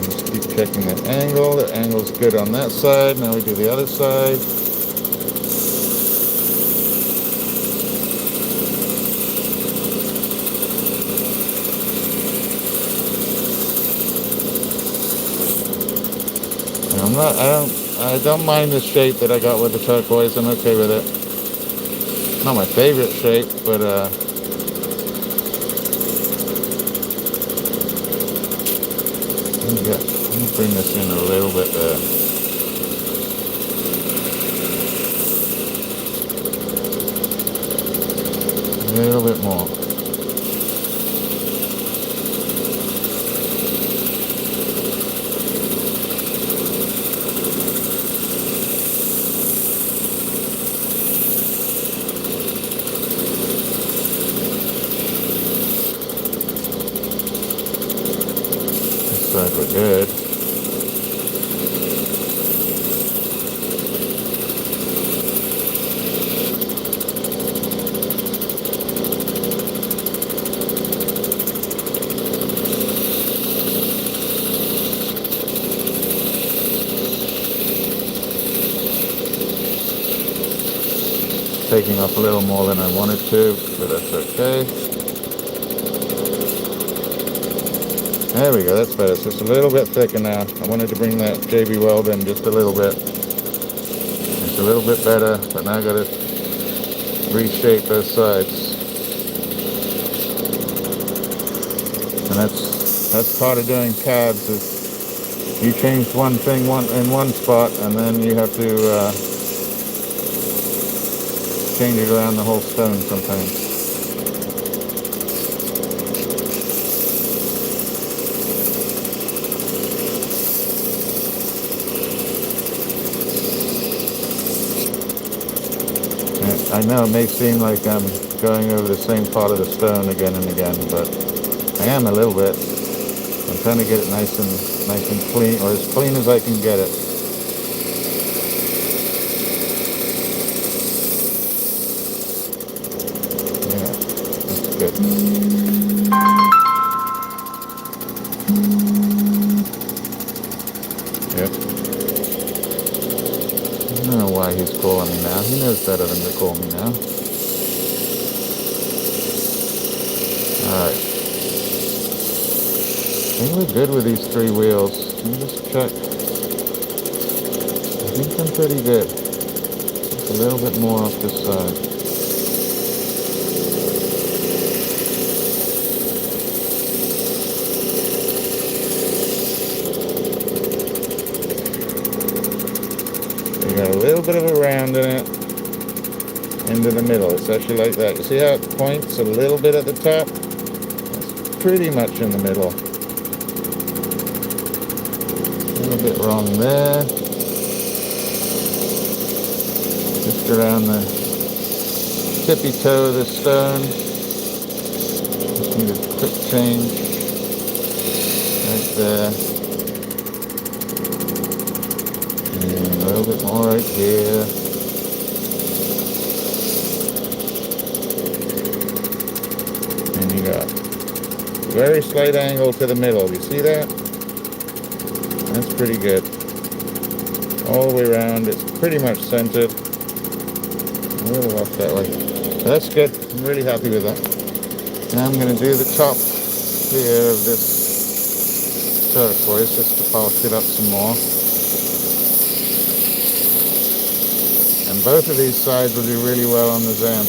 Speaker 1: Just keep checking that angle. The angle's good on that side. Now we do the other side. And I don't mind the shape that I got with the turquoise. I'm okay with it. Not my favorite shape, but let me bring this in a little bit there. A little bit more. We're good. Taking off a little more than I wanted to, but that's okay. There we go, that's better. It's just a little bit thicker now. I wanted to bring that JB Weld in just a little bit. It's a little bit better, but now I got to reshape both sides. And that's part of doing CADs, is you change one thing in one spot, and then you have to change it around the whole stone sometimes. I know it may seem like I'm going over the same part of the stone again and again, but I am a little bit. I'm trying to get it nice and clean, or as clean as I can get it. Yeah, that's good. Yep. I don't know why he's calling me now. He knows better than to call me now. Alright. I think we're good with these 3 wheels. Let me just check. I think I'm pretty good. Just a little bit more off this side. We got a little bit of a round in it. Into the middle. It's actually like that. You see how it points a little bit at the top? It's pretty much in the middle. A little bit wrong there. Just around the tippy toe of the stone. Just need a quick change. Right there. And a little bit more right here. And you got very slight angle to the middle. You see that? That's pretty good. All the way around, it's pretty much centered. A little off that way. So that's good. I'm really happy with that. Now I'm going to do the top here of this turquoise just to polish it up some more. And both of these sides will do really well on the Zan.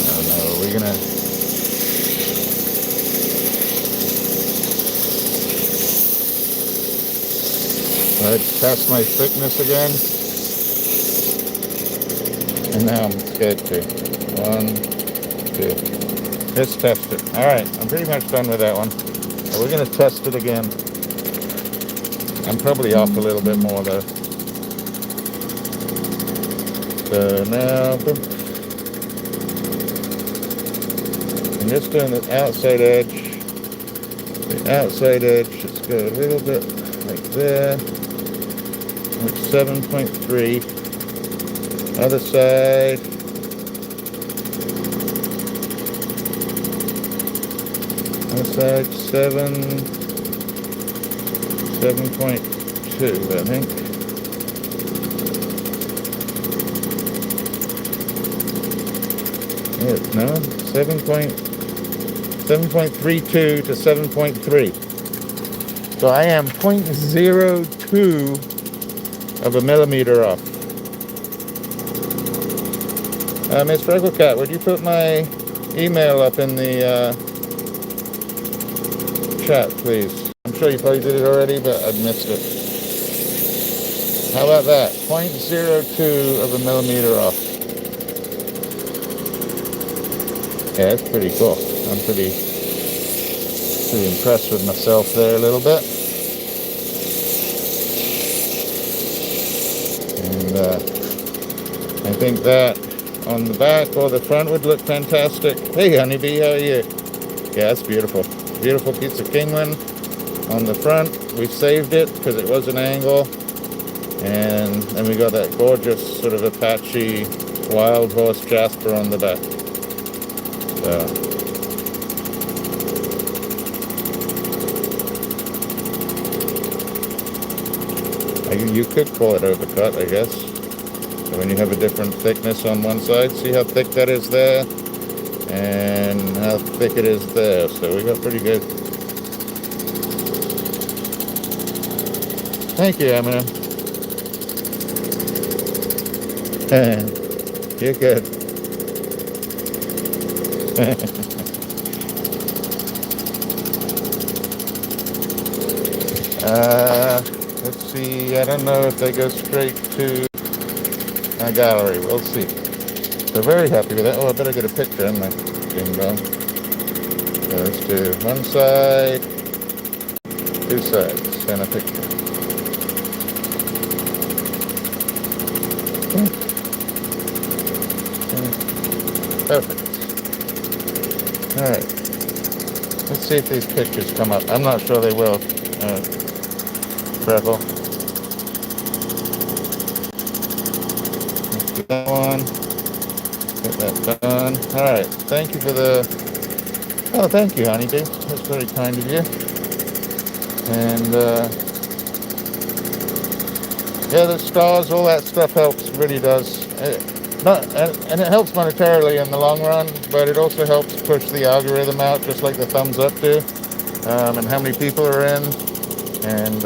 Speaker 1: I don't know, we're going to... Let's test my thickness again. And now I'm scared too. 1, 2. Let's test it. Alright, I'm pretty much done with that one. So we're going to test it again. I'm probably off a little bit more though. So now, I'm just doing the outside edge. The outside edge, let's go a little bit like there. Like 7.3. Other side. Other side 7.2, I think. Yeah, no, 7.32 to 7.3. So I am 0.02 of a millimeter off. Miss Frecklecat, would you put my email up in the chat, please? I'm sure you probably did it already, but I've missed it. How about that? 0.02 of a millimeter off. Yeah, that's pretty cool. I'm pretty impressed with myself there a little bit. And I think that on the back or the front would look fantastic. Hey honeybee, how are you? Yeah, that's beautiful. Beautiful piece of Kingman on the front. We saved it because it was an angle. And then we got that gorgeous sort of Apache wild horse jasper on the back. So you could call it overcut, I guess. So when you have a different thickness on one side, see how thick that is there, and how thick it is there. So we got pretty good. Thank you, Eminem. You're good. Let's see. I don't know if they go straight to my gallery. We'll see. So very happy with that. Oh, I better get a picture in my ding dong. So let's do one side, two sides, and a picture. Perfect. All right. Let's see if these pictures come up. I'm not sure they will. Freckle. Let's do that one. Get that done. All right. Thank you for the... Oh, thank you, Honeybee. That's very kind of you. And, yeah, the stars, all that stuff helps, really does. And it helps monetarily in the long run, but it also helps push the algorithm out, just like the thumbs up do, and how many people are in. And,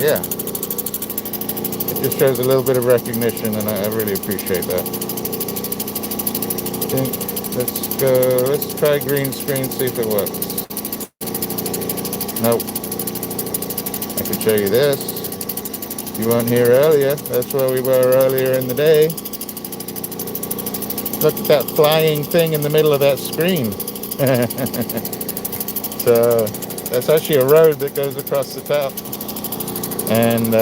Speaker 1: yeah, it just shows a little bit of recognition, and I really appreciate that. Okay, let's try green screen, see if it works. Nope. I can show you this. You weren't here earlier. That's where we were earlier in the day. Look at that flying thing in the middle of that screen. So that's actually a road that goes across the top. And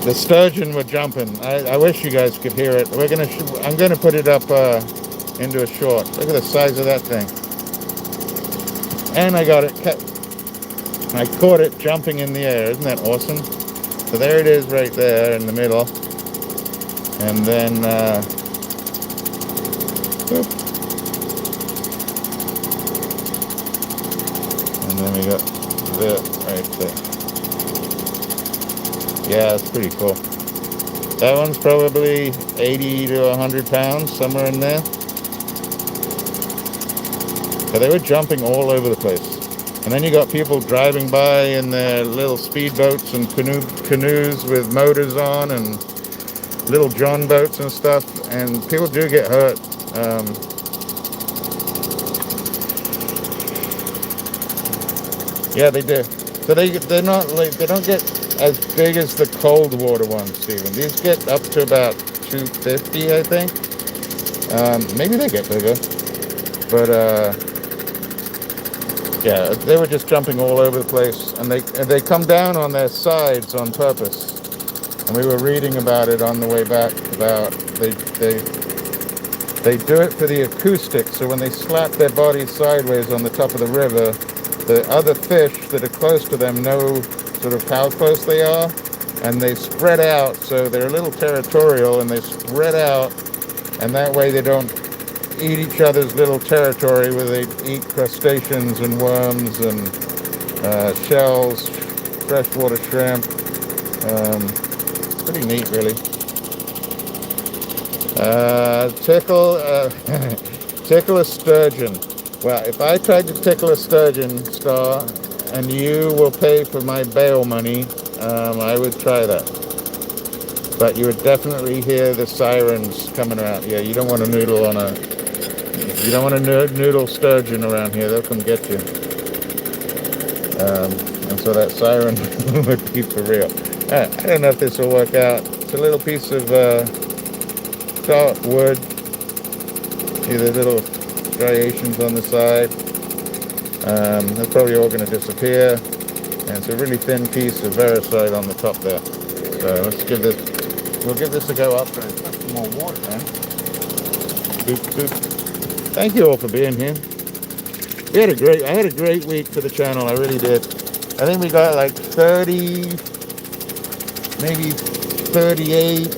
Speaker 1: the sturgeon were jumping. I wish you guys could hear it. I'm gonna put it up into a short. Look at the size of that thing. And I got it. I caught it jumping in the air. Isn't that awesome? So there it is right there in the middle. And then, and then we got that right there. Yeah, it's pretty cool. That one's probably 80 to 100 pounds, somewhere in there. But they were jumping all over the place. And then you got people driving by in their little speedboats and canoes with motors on and little John boats and stuff, and people do get hurt. Yeah, they do. So they're not like, they don't get as big as the cold water ones, Stephen. These get up to about 250, I think. Maybe they get bigger, but yeah, they were just jumping all over the place, and they come down on their sides on purpose. And we were reading about it on the way back, about they do it for the acoustics. So when they slap their bodies sideways on the top of the river, the other fish that are close to them know sort of how close they are, and they spread out. So they're a little territorial, and they spread out, and that way they don't eat each other's little territory, where they eat crustaceans and worms and shells, freshwater shrimp. Pretty neat, really. Tickle a sturgeon. Well, if I tried to tickle a sturgeon, Star, and you will pay for my bail money, I would try that. But you would definitely hear the sirens coming around. Yeah, you don't want to noodle on a... You don't want to noodle sturgeon around here. They'll come get you. And so that siren would be for real. I don't know if this will work out. It's a little piece of dark wood. See the little striations on the side. They're probably all going to disappear. And it's a really thin piece of Variscite on the top there. So let's give this... We'll give this a go after I put some more water in. Boop, boop. Thank you all for being here. I had a great week for the channel. I really did. I think we got like 30, maybe 38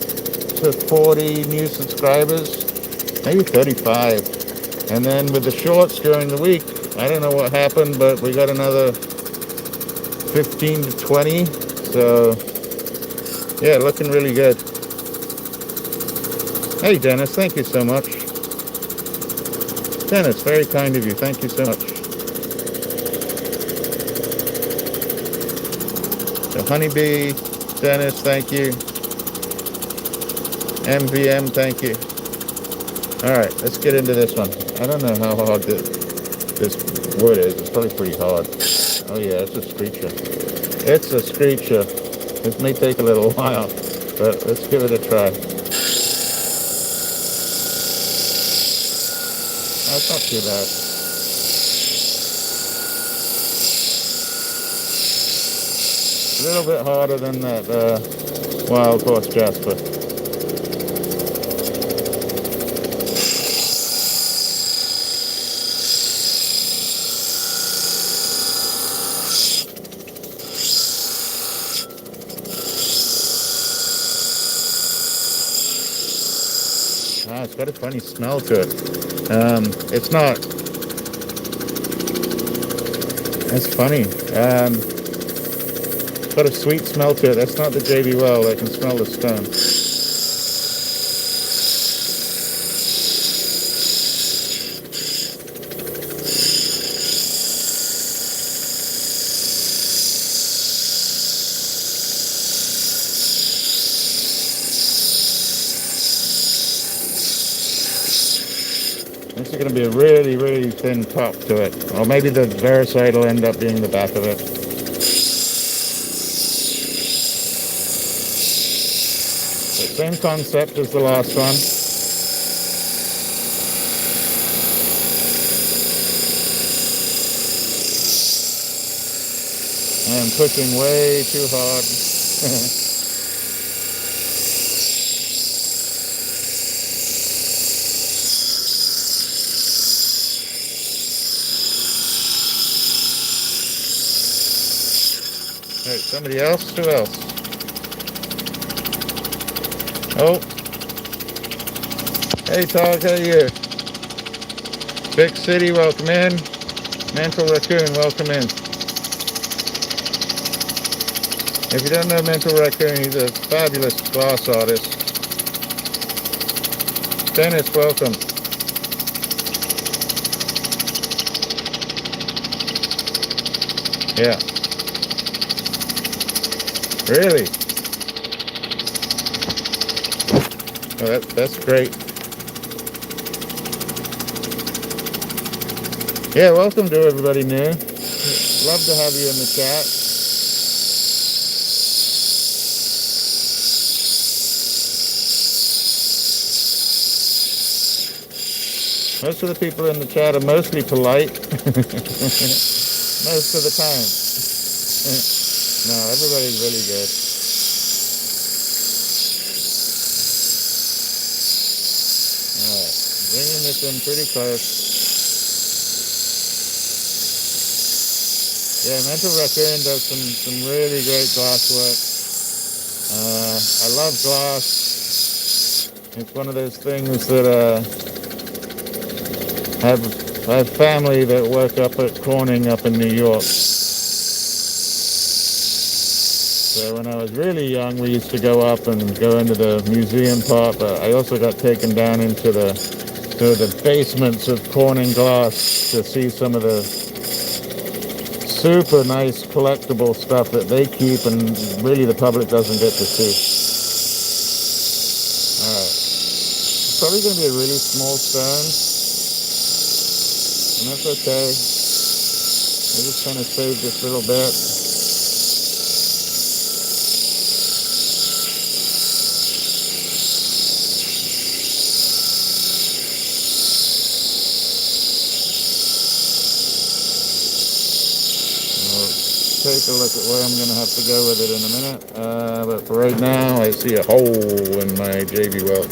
Speaker 1: to 40 new subscribers, maybe 35. And then with the shorts during the week, I don't know what happened, but we got another 15 to 20. So yeah, looking really good. Hey Dennis, thank you so much. Dennis, very kind of you. Thank you so much. Honeybee, Dennis, thank you. MVM, thank you. All right, let's get into this one. I don't know how hard this wood is. It's probably pretty hard. Oh yeah, it's a screecher. It's a screecher. This may take a little while, but let's give it a try. That's not too bad. A little bit harder than that wild horse jasper. It's got a funny smell to it. It's not. That's funny. It's got a sweet smell to it. That's not the JB Well. I can smell the stone. This is going to be a really, really thin top to it. Or maybe the Variscite will end up being the back of it. So same concept as the last one. I am pushing way too hard. Alright, somebody else? Who else? Oh. Hey, Todd, how are you? Big City, welcome in. Mental Raccoon, welcome in. If you don't know Mental Raccoon, he's a fabulous glass artist. Dennis, welcome. Yeah. Really? Oh, that's great. Yeah, welcome to everybody new. Love to have you in the chat. Most of the people in the chat are mostly polite. Most of the time. No, everybody's really good. Alright, bringing this in pretty close. Yeah, Mental Raccoon does some really great glass work. I love glass. It's one of those things that I have family that work up at Corning up in New York. So when I was really young, we used to go up and go into the museum part, but I also got taken down into the basements of Corning Glass to see some of the super nice collectible stuff that they keep and really the public doesn't get to see. Alright. It's probably going to be a really small stone. And that's okay. I just kind of saved this little bit. Take a look at where I'm going to have to go with it in a minute. But for right now, I see a hole in my JB Well.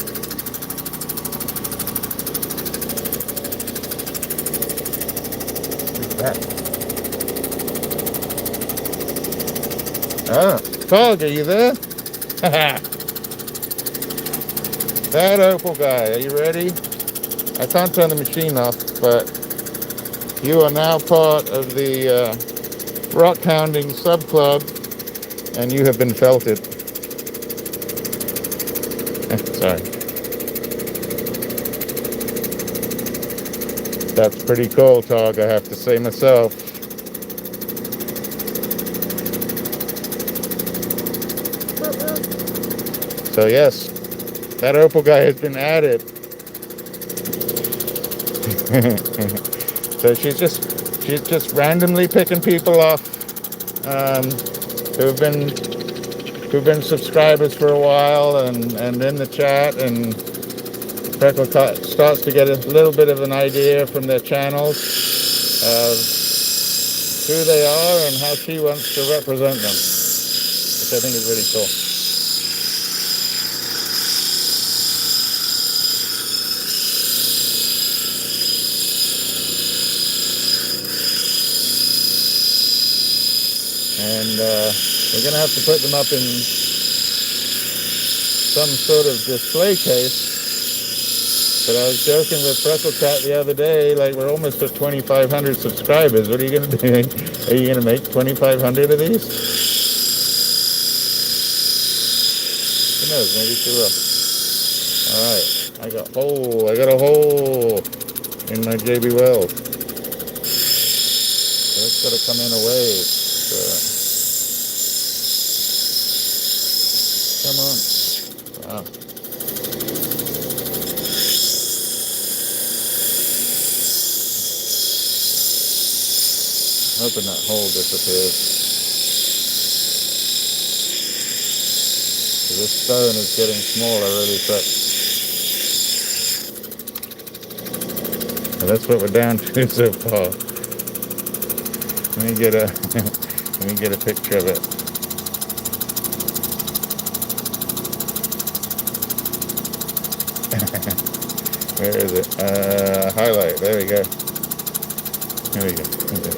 Speaker 1: What's that? Ah, Tog, are you there? That opal guy, are you ready? I can't turn the machine off, but you are now part of the rock hounding sub club, and you have been felted. Sorry. That's pretty cool, Tog, I have to say myself. So yes, that opal guy has been added. So she's just randomly picking people off um, who've been subscribers for a while and in the chat, and Freckle starts to get a little bit of an idea from their channels of who they are and how she wants to represent them, which I think is really cool. And we're going to have to put them up in some sort of display case. But I was joking with Freckle Cat the other day, like, we're almost at 2,500 subscribers. What are you going to do? Are you going to make 2,500 of these? Who knows? Maybe she will. All right. I got a hole in my JB Weld. So that's got to come in a wave. So, come on. Wow. Hoping that hole disappears. This stone is getting smaller really quick. And that's what we're down to so far. Let me get a let me get a picture of it. Where is it? Highlight. There we go. Here we go. Okay.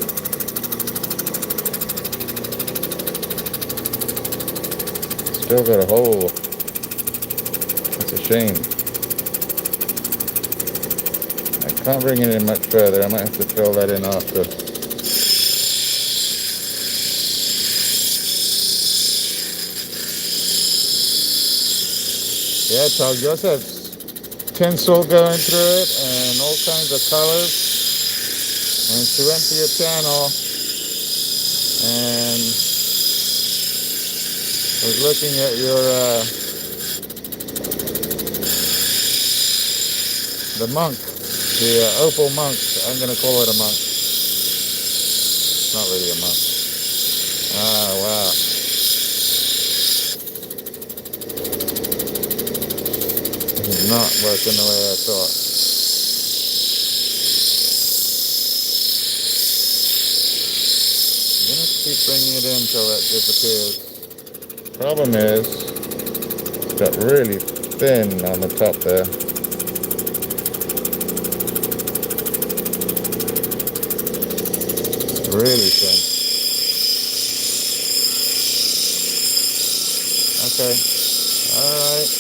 Speaker 1: Still got a hole. That's a shame. I can't bring it in much further. I might have to fill that in after. Yeah, Todd, yours has tinsel going through it and all kinds of colors. And she went to your channel and was looking at your the monk, the opal monk. I'm gonna call it a monk. It's not really a monk. Ah, wow. This is not working the way I thought. I'm gonna keep bringing it in until that disappears. Problem is, it's got really thin on the top there. Really thin. Okay. Alright.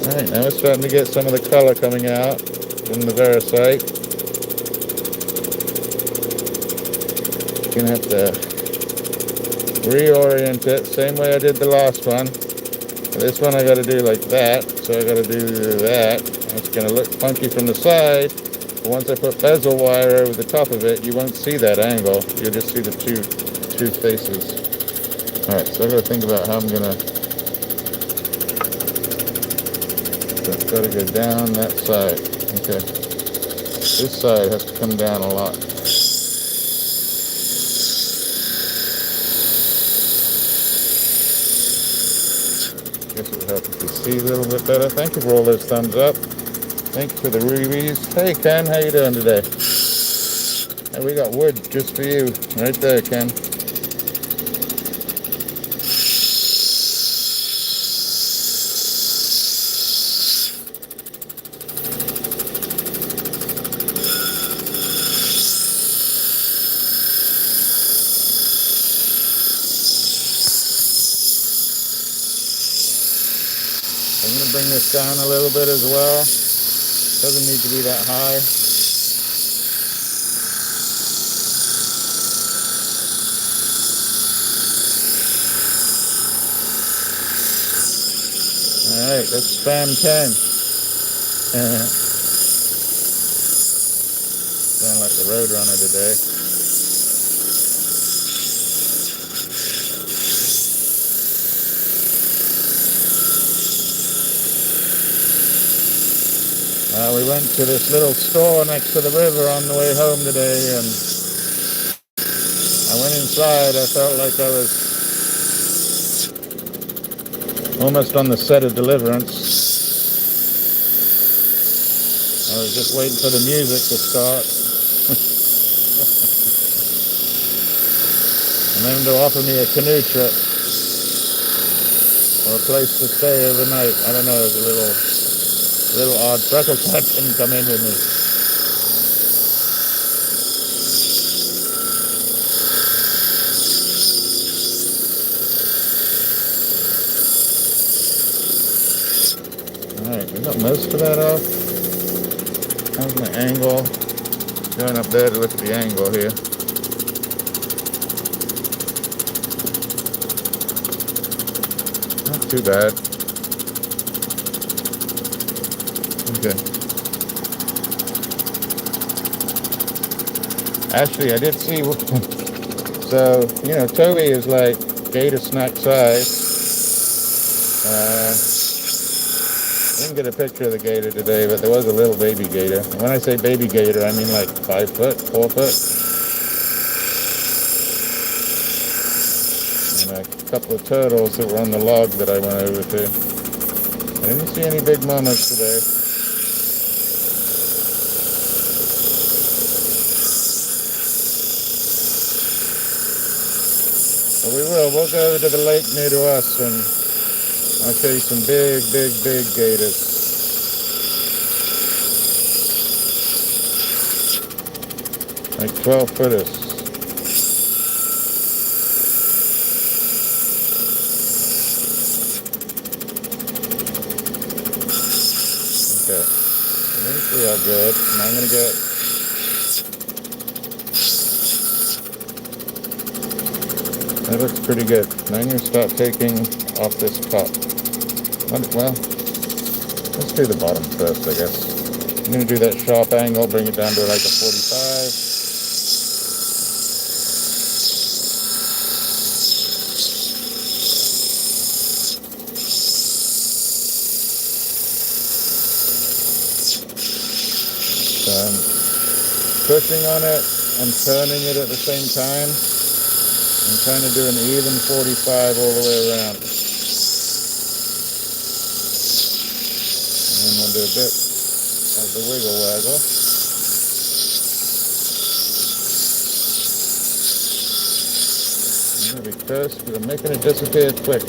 Speaker 1: Alright, now we're starting to get some of the color coming out from the Variscite. Gonna have to reorient it, same way I did the last one. This one I gotta do like that, so I gotta do that. It's gonna look funky from the side, but once I put bezel wire over the top of it, you won't see that angle. You'll just see the two faces. Alright, so I gotta think about how I'm gonna... So it's gotta go down that side. Okay. This side has to come down a lot. Guess it would help if you see a little bit better. Thank you for all those thumbs up. Thank you for the rubies. Hey Ken, how you doing today? Hey, we got wood just for you. Right there, Ken. I'm going to bring this down a little bit as well. Doesn't need to be that high. Alright, let's spam 10. Sound like the Roadrunner today. We went to this little store next to the river on the way home today, and I went inside. I felt like I was almost on the set of Deliverance. I was just waiting for the music to start. And then to offer me a canoe trip or a place to stay overnight. I don't know, it was a little odd. Freckle Cat didn't come in with me. Alright, we got most of that off. How's my angle? Going up there to look at the angle here. Not too bad. Okay. Actually, I did see. So, you know, Toby is like gator snack size. Didn't get a picture of the gator today, but there was a little baby gator. And when I say baby gator, I mean like 5 foot, 4 foot. And a couple of turtles that were on the log that I went over to. I didn't see any big mamas today. But we'll go over to the lake near to us and I'll show you some big gators. Like 12 footers. Okay. I think we are good. And I'm going to get... That looks pretty good. Now I'm going to start taking off this top. Well, let's do the bottom first, I guess. I'm going to do that sharp angle, bring it down to like a 45. So I'm pushing on it and turning it at the same time. I'm trying to do an even 45 all the way around. And we'll do a bit of the wiggle waggle. I'm going to be cursed because I'm making it disappear quick.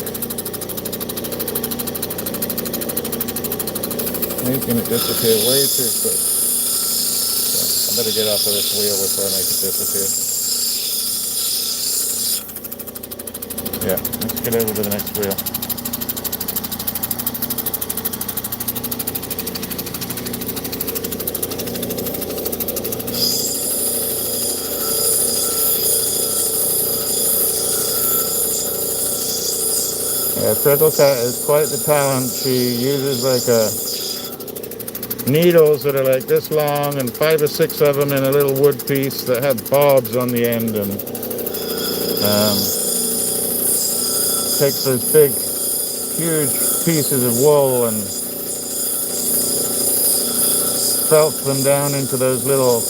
Speaker 1: Making it disappear way too quick. So I better get off of this wheel before I make it disappear. Yeah, let's get over to the next wheel. Yeah, Freckle Cat is quite the talent. She uses like needles that are like this long and 5 or 6 of them in a little wood piece that have barbs on the end, and takes those big, huge pieces of wool and felts them down into those little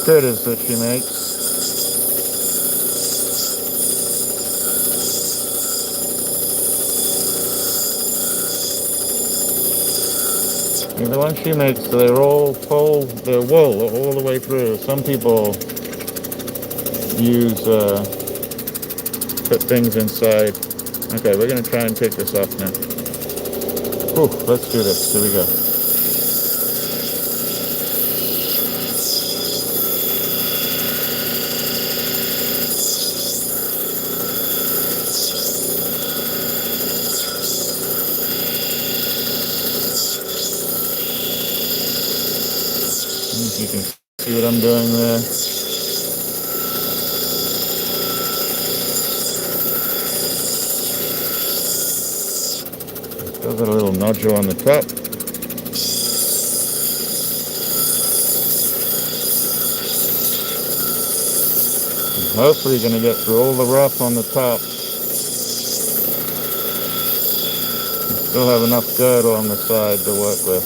Speaker 1: critters that she makes. And the ones she makes, they're all full, they're wool all the way through. Some people use, put things inside. Okay, we're going to try and take this off now. Whew, let's do this. Here we go. You can see what I'm doing there. Still got a little nodule on the top. Hopefully you're going to get through all the rough on the top. Still have enough girdle on the side to work with.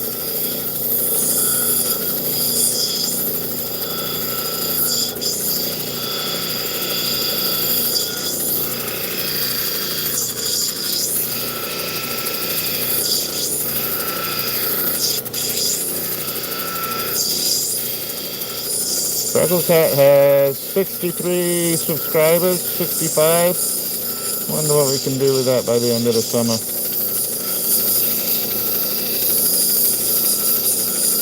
Speaker 1: Struggle Cat has 63 subscribers, 65. Wonder what we can do with that by the end of the summer.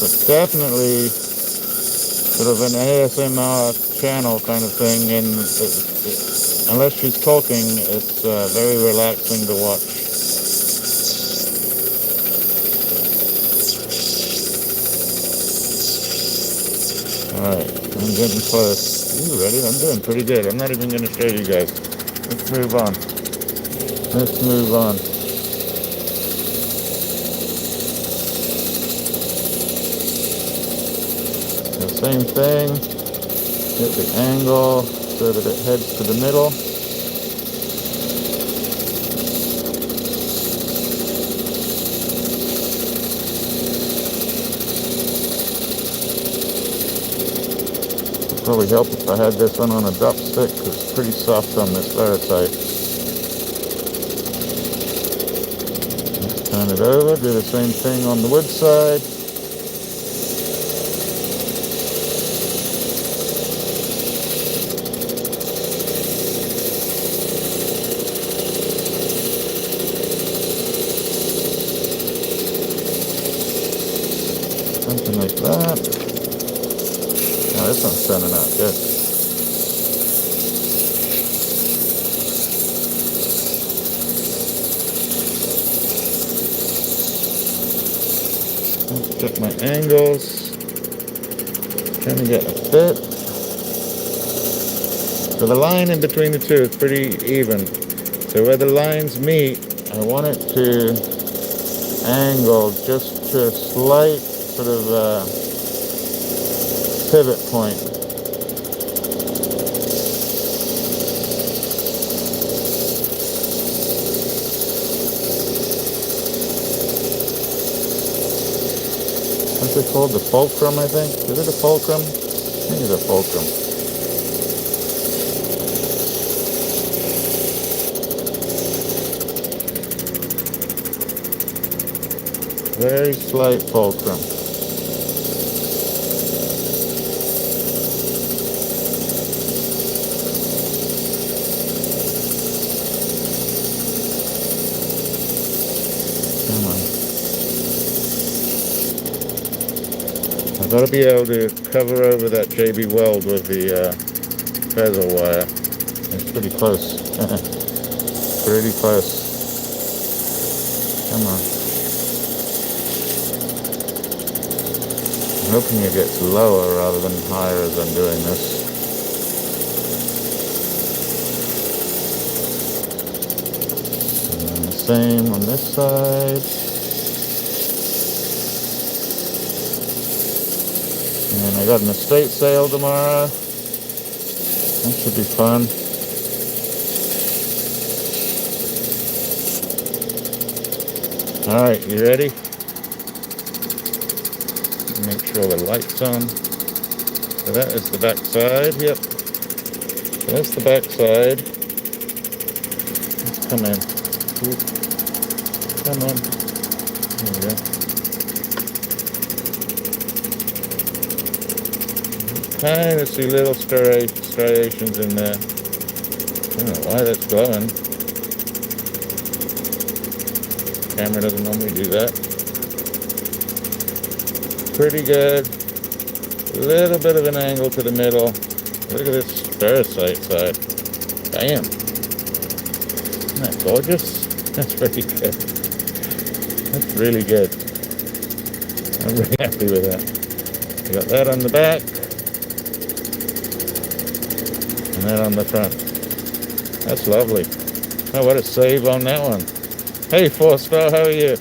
Speaker 1: But definitely sort of an ASMR channel kind of thing, and unless she's talking, it's very relaxing to watch. Alright, I'm getting close. Ooh, ready? I'm doing pretty good. I'm not even going to show you guys. Let's move on. Let's move on. The same thing. Get the angle so that it heads to the middle. It'd probably help if I had this one on a drop stick, because it's pretty soft on this Variscite. Let's turn it over, do the same thing on the wood side. Something like that. Oh, this one's turning out good. Let's check my angles. Trying to get a fit. So the line in between the two is pretty even. So where the lines meet, I want it to angle just to a slight sort of pivot point. What's it called? The fulcrum, I think? Is it a fulcrum? I think it's a fulcrum. Very slight fulcrum. Come on. I've got to be able to cover over that JB weld with the bezel wire. It's pretty close. Pretty close. Come on. I'm hoping it gets lower rather than higher as I'm doing this. And then the same on this side. And I got an estate sale tomorrow. That should be fun. Alright, you ready? Make sure the light's on. So that is the back side, yep. So that's the back side. Let's come in. Come on. There we go. Kind of see little striations in there. I don't know why that's glowing. Camera doesn't normally do that. Pretty good. A little bit of an angle to the middle. Look at this Variscite side. Bam. Isn't that gorgeous? That's pretty good. That's really good. I'm really happy with that. We got that on the back. And that on the front. That's lovely. Oh, what a save on that one. Hey, 4-star, how are you?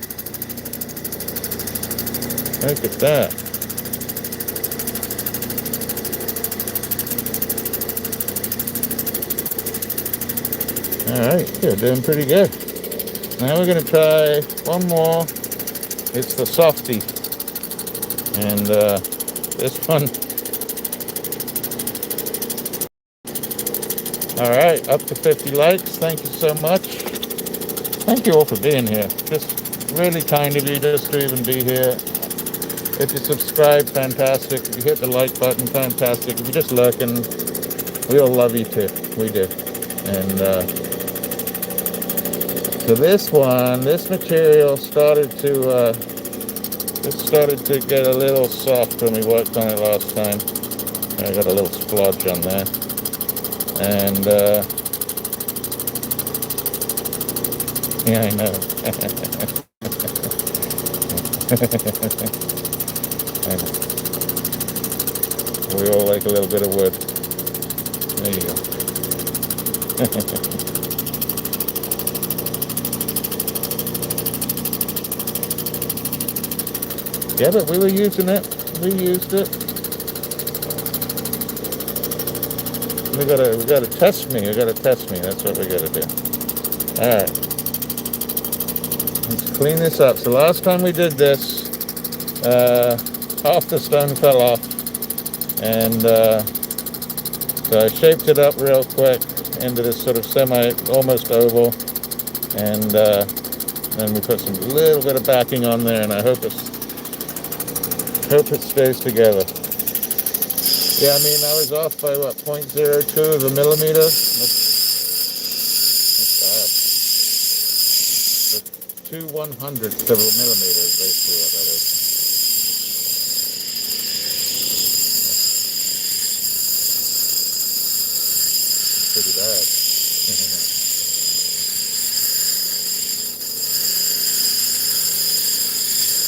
Speaker 1: Look at that. Alright, you're doing pretty good. Now we're going to try one more. It's the softie. And this one. Alright, up to 50 likes. Thank you so much. Thank you all for being here. Just really kind of you just to even be here. If you subscribe, fantastic. If you hit the like button, fantastic. If you're just lurking, we all love you too. We do. And so this one, this material started to get a little soft when we worked on it last time. I got a little splodge on there. And yeah, I know. I know. We all like a little bit of wood. There you go. Yeah, but we were using it. We used it. We gotta test me. That's what we gotta do. All right. Let's clean this up. So last time we did this, half the stone fell off, and so I shaped it up real quick into this sort of almost oval, and then we put some little bit of backing on there, and I hope it stays together. Yeah, I mean, I was off by what, 0.02 of a millimeter. That's bad. So 2/100ths of a millimeter is basically what that is. Pretty bad.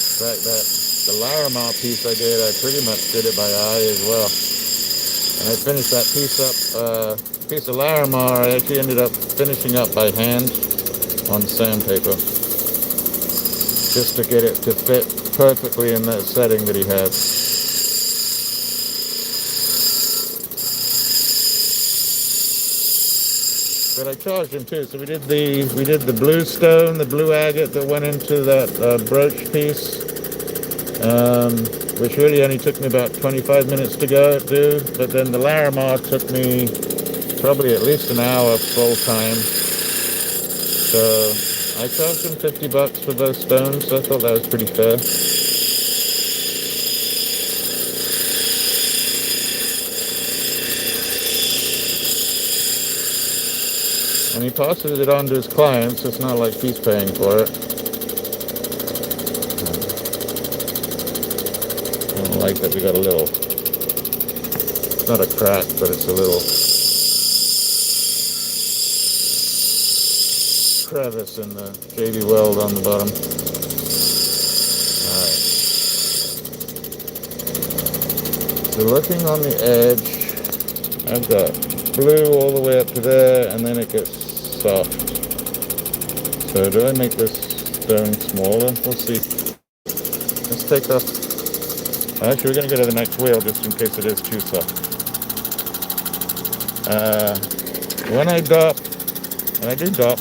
Speaker 1: In fact, the Larimar piece I did, I pretty much did it by eye as well. And I finished that piece of Larimar, I actually ended up finishing up by hand on sandpaper, just to get it to fit perfectly in that setting that he had. But I charged him too. So we did the blue stone, the blue agate that went into that brooch piece, which really only took me about 25 minutes to do. But then the Larimar took me probably at least an hour full time. So I charged him $50 for those stones. So I thought that was pretty fair. And he passes it on to his clients. It's not like he's paying for it. I don't like that we got a little, it's not a crack, but it's a little crevice in the JB weld on the bottom. Alright. So looking on the edge, I've got blue all the way up to there, and then it gets soft. So do I make this stone smaller? We'll see. Let's take off. Actually, we're going to go to the next wheel just in case it is too soft. When I dop, and I do dop,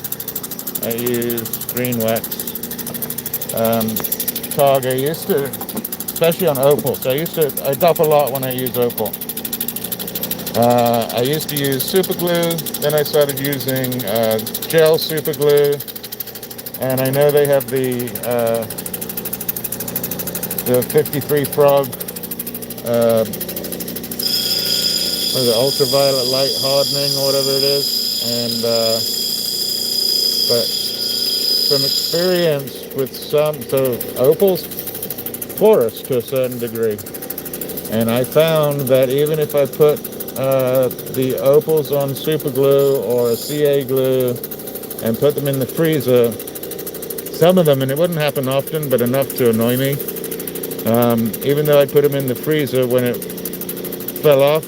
Speaker 1: I use green wax. Tog, I used to, especially on opal. So I dop a lot when I use opal. I used to use super glue, then I started using gel super glue, and I know they have the 53 frog, ultraviolet light hardening or whatever it is, and but from experience with so opal's porous to a certain degree, and I found that even if I put the opals on super glue or a CA glue and put them in the freezer, some of them, and it wouldn't happen often, but enough to annoy me, even though I put them in the freezer, when it fell off,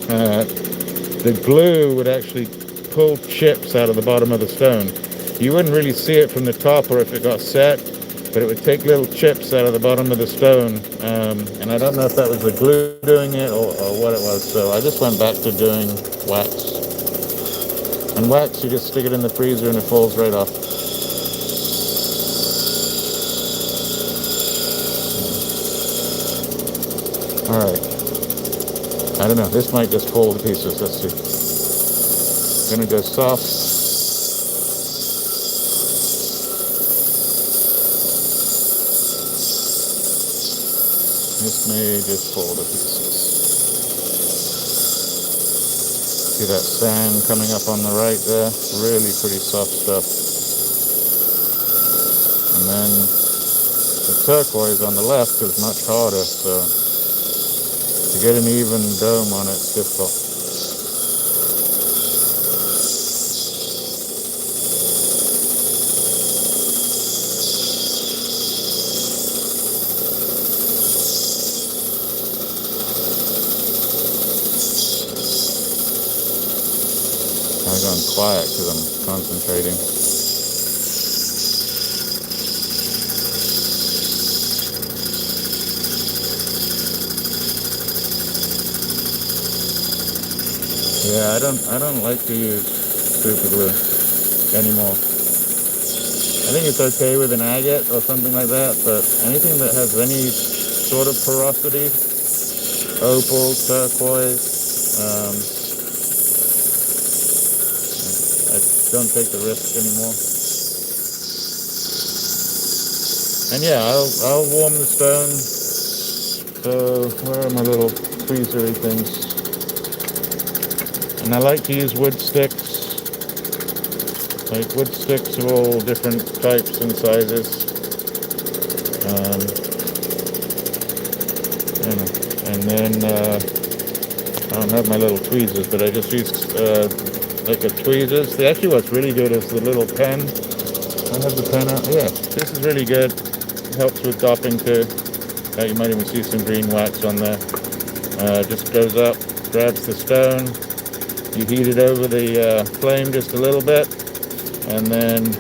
Speaker 1: the glue would actually pull chips out of the bottom of the stone. You wouldn't really see it from the top or if it got set, but it would take little chips out of the bottom of the stone, and I don't know if that was the glue doing it or what it was, so I just went back to doing wax. And wax, you just stick it in the freezer and it falls right off. Alright. I don't know. This might just fall to pieces. Let's see. Gonna go soft. This may just fall to pieces. See that sand coming up on the right there? Really pretty soft stuff. And then the turquoise on the left is much harder, so to get an even dome on it's difficult. I've gone quiet because I'm concentrating. Yeah, I don't like to use super glue anymore. I think it's okay with an agate or something like that, but anything that has any sort of porosity, opal, turquoise, I don't take the risk anymore. And yeah, I'll warm the stone. So where are my little tweezery things? And I like to use wood sticks, like wood sticks of all different types and sizes. And then I don't have my little tweezers, but I just use like a tweezers. Actually, what's really good is the little pen. I have the pen out. Yeah, this is really good. It helps with dopping too. You might even see some green wax on there. Just goes up, grabs the stone. You heat it over the flame just a little bit, and then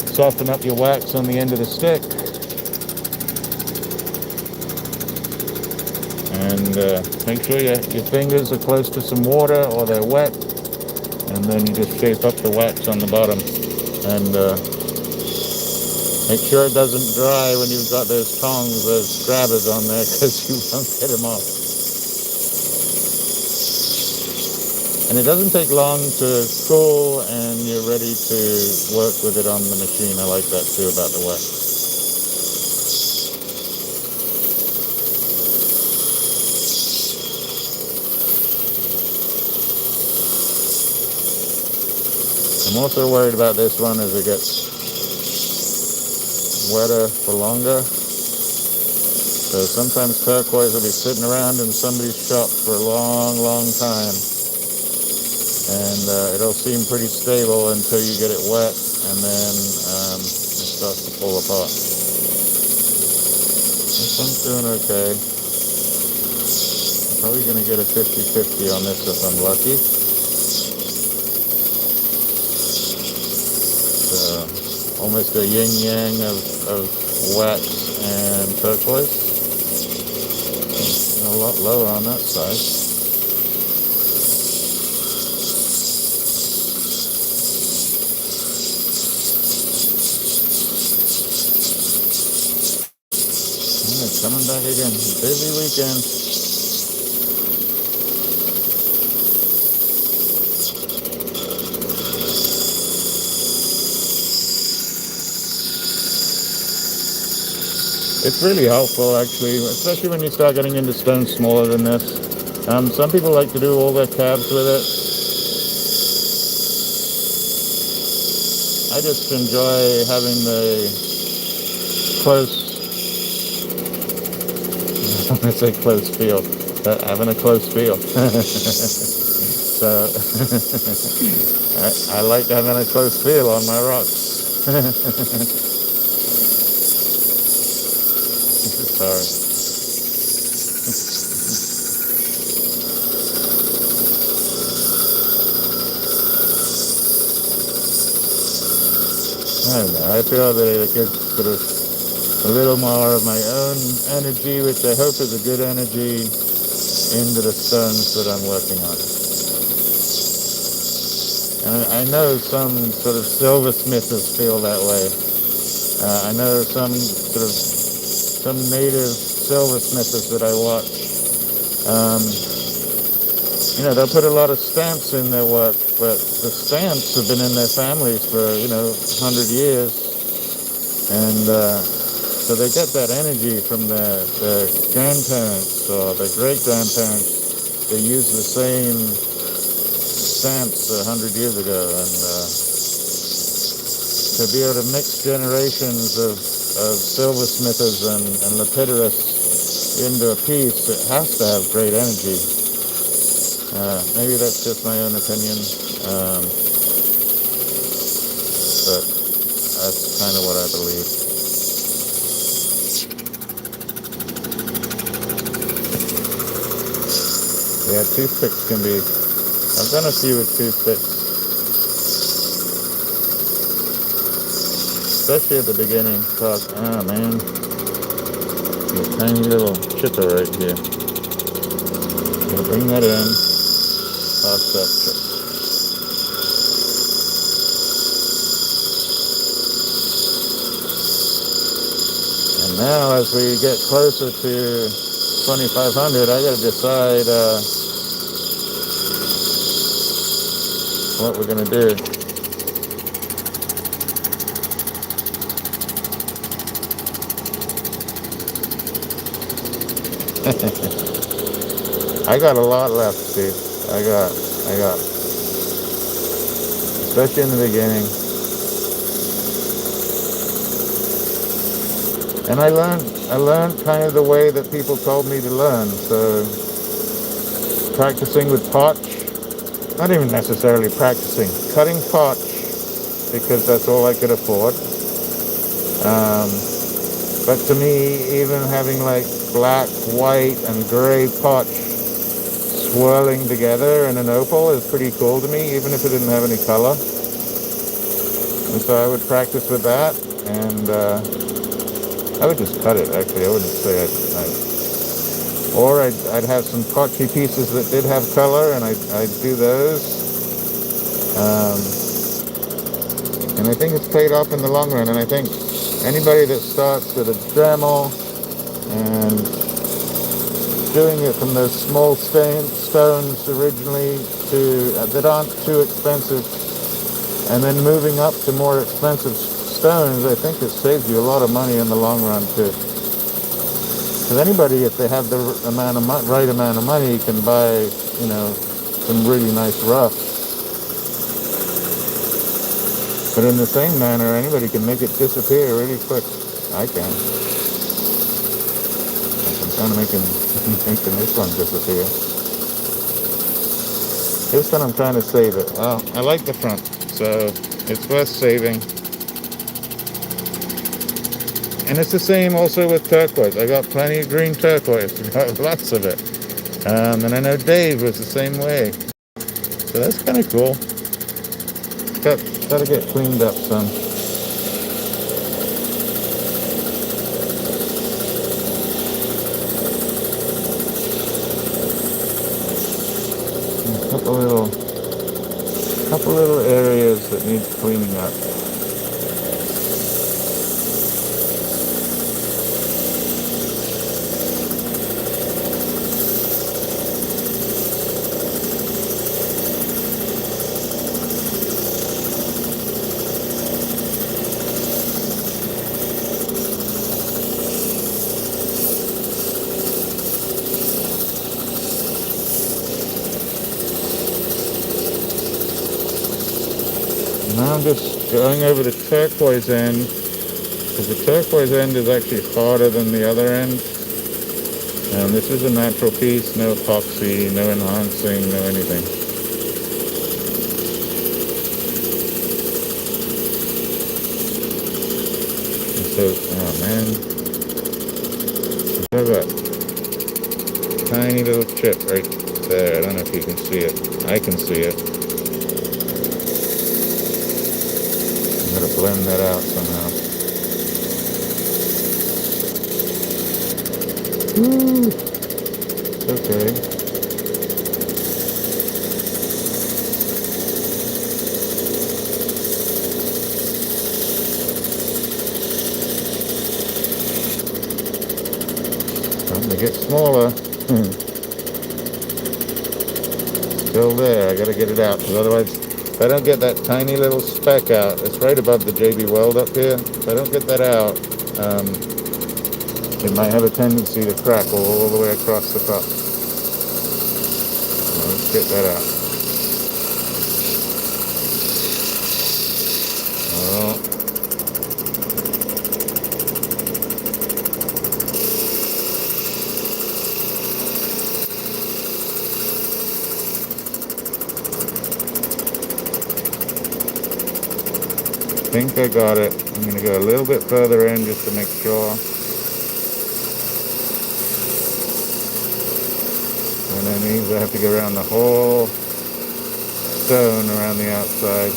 Speaker 1: soften up your wax on the end of the stick. And make sure your fingers are close to some water or they're wet, and then you just shape up the wax on the bottom. And make sure it doesn't dry when you've got those tongs, those grabbers on there, because you won't get them off. And it doesn't take long to cool, and you're ready to work with it on the machine. I like that too about the wax. I'm also worried about this one as it gets wetter for longer. So sometimes turquoise will be sitting around in somebody's shop for a long, long time. And it'll seem pretty stable until you get it wet, and then it starts to fall apart. This one's doing okay. I'm probably going to get a 50-50 on this if I'm lucky. So almost a yin-yang of wax and turquoise. A lot lower on that side. Coming back again. Busy weekend. It's really helpful, actually, especially when you start getting into stones smaller than this. Some people like to do all their tabs with it. I just enjoy having the close, I'm going to say close feel, but having a close feel. So I like having a close feel on my rocks. Sorry. I don't know. I feel that I could sort of a little more of my own energy, which I hope is a good energy, into the stones that I'm working on. And I know some sort of silversmiths feel that way. I know some native silversmiths that I watch. You know, they'll put a lot of stamps in their work, but the stamps have been in their families for, you know, 100 years. And so they get that energy from their grandparents or their great-grandparents. They use the same stamps 100 years ago. And to be able to mix generations of silversmithers and lapidarists into a piece, it has to have great energy. Maybe that's just my own opinion, but that's kind of what I believe. Yeah, toothpicks can be... I've done a few with toothpicks, especially at the beginning. Ah, man, a tiny little chipper right here. Gonna bring that in, toss that chip. And now, as we get closer to 2,500, I gotta decide what we're gonna do. I got a lot left, Steve. I got, especially in the beginning. And I learned kind of the way that people told me to learn. So practicing with potch, not even necessarily practicing, cutting potch, because that's all I could afford. But to me, even having like black, white, and gray potch swirling together in an opal is pretty cool to me, even if it didn't have any color. And so I would practice with that, and I would just cut it, actually. I wouldn't say or I'd have some potchy pieces that did have color, and I'd do those. And I think it's paid off in the long run, and I think anybody that starts with a Dremel and doing it from those small stones originally to that aren't too expensive, and then moving up to more expensive stones, I think it saves you a lot of money in the long run too. Because anybody, if they have the right amount of money, can buy, you know, some really nice roughs. But in the same manner, anybody can make it disappear really quick. I can. I'm kind of making this one disappear. This one I'm trying to save it. Oh, I like the front, so it's worth saving. And it's the same also with turquoise. I got plenty of green turquoise. I got lots of it. And I know Dave was the same way. So that's kind of cool. Got to get cleaned up some. A couple little areas that need cleaning up. Now I'm just going over the turquoise end, because the turquoise end is actually harder than the other end. And this is a natural piece, no epoxy, no enhancing, no anything. And so, oh man, look at that tiny little chip right there. I don't know if you can see it. I can see it. I'm going to blend that out somehow. Woo! It's okay. They get smaller. Still there. I gotta get it out, because otherwise, if I don't get that tiny little speck out, it's right above the JB weld up here. If I don't get that out, it might have a tendency to crack all the way across the top. So let's get that out. Oh. I think I got it. I'm going to go a little bit further in just to make sure. And that means I have to go around the whole stone around the outside.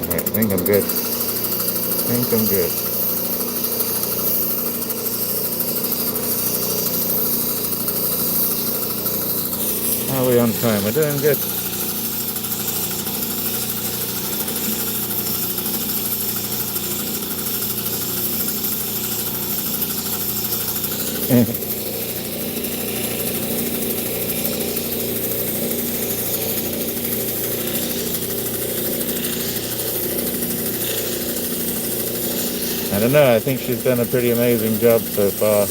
Speaker 1: Alright, I think I'm good. I think I'm good. How are we on time? We're doing good. I don't know, I think she's done a pretty amazing job so far.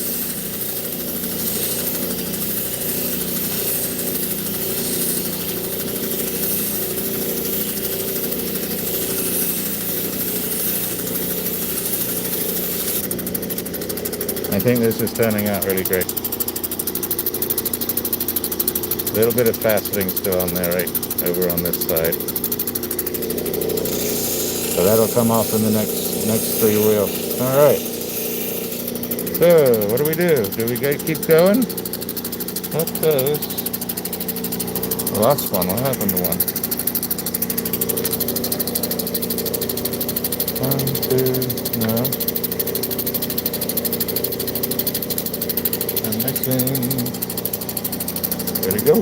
Speaker 1: I think this is turning out really great. A little bit of faceting still on there, right over on this side. So that'll come off in the next 3 wheels. All right. So what do? Do we keep going? What goes? The last one. What happened to one? 1, 2. No. I'm missing. There we go.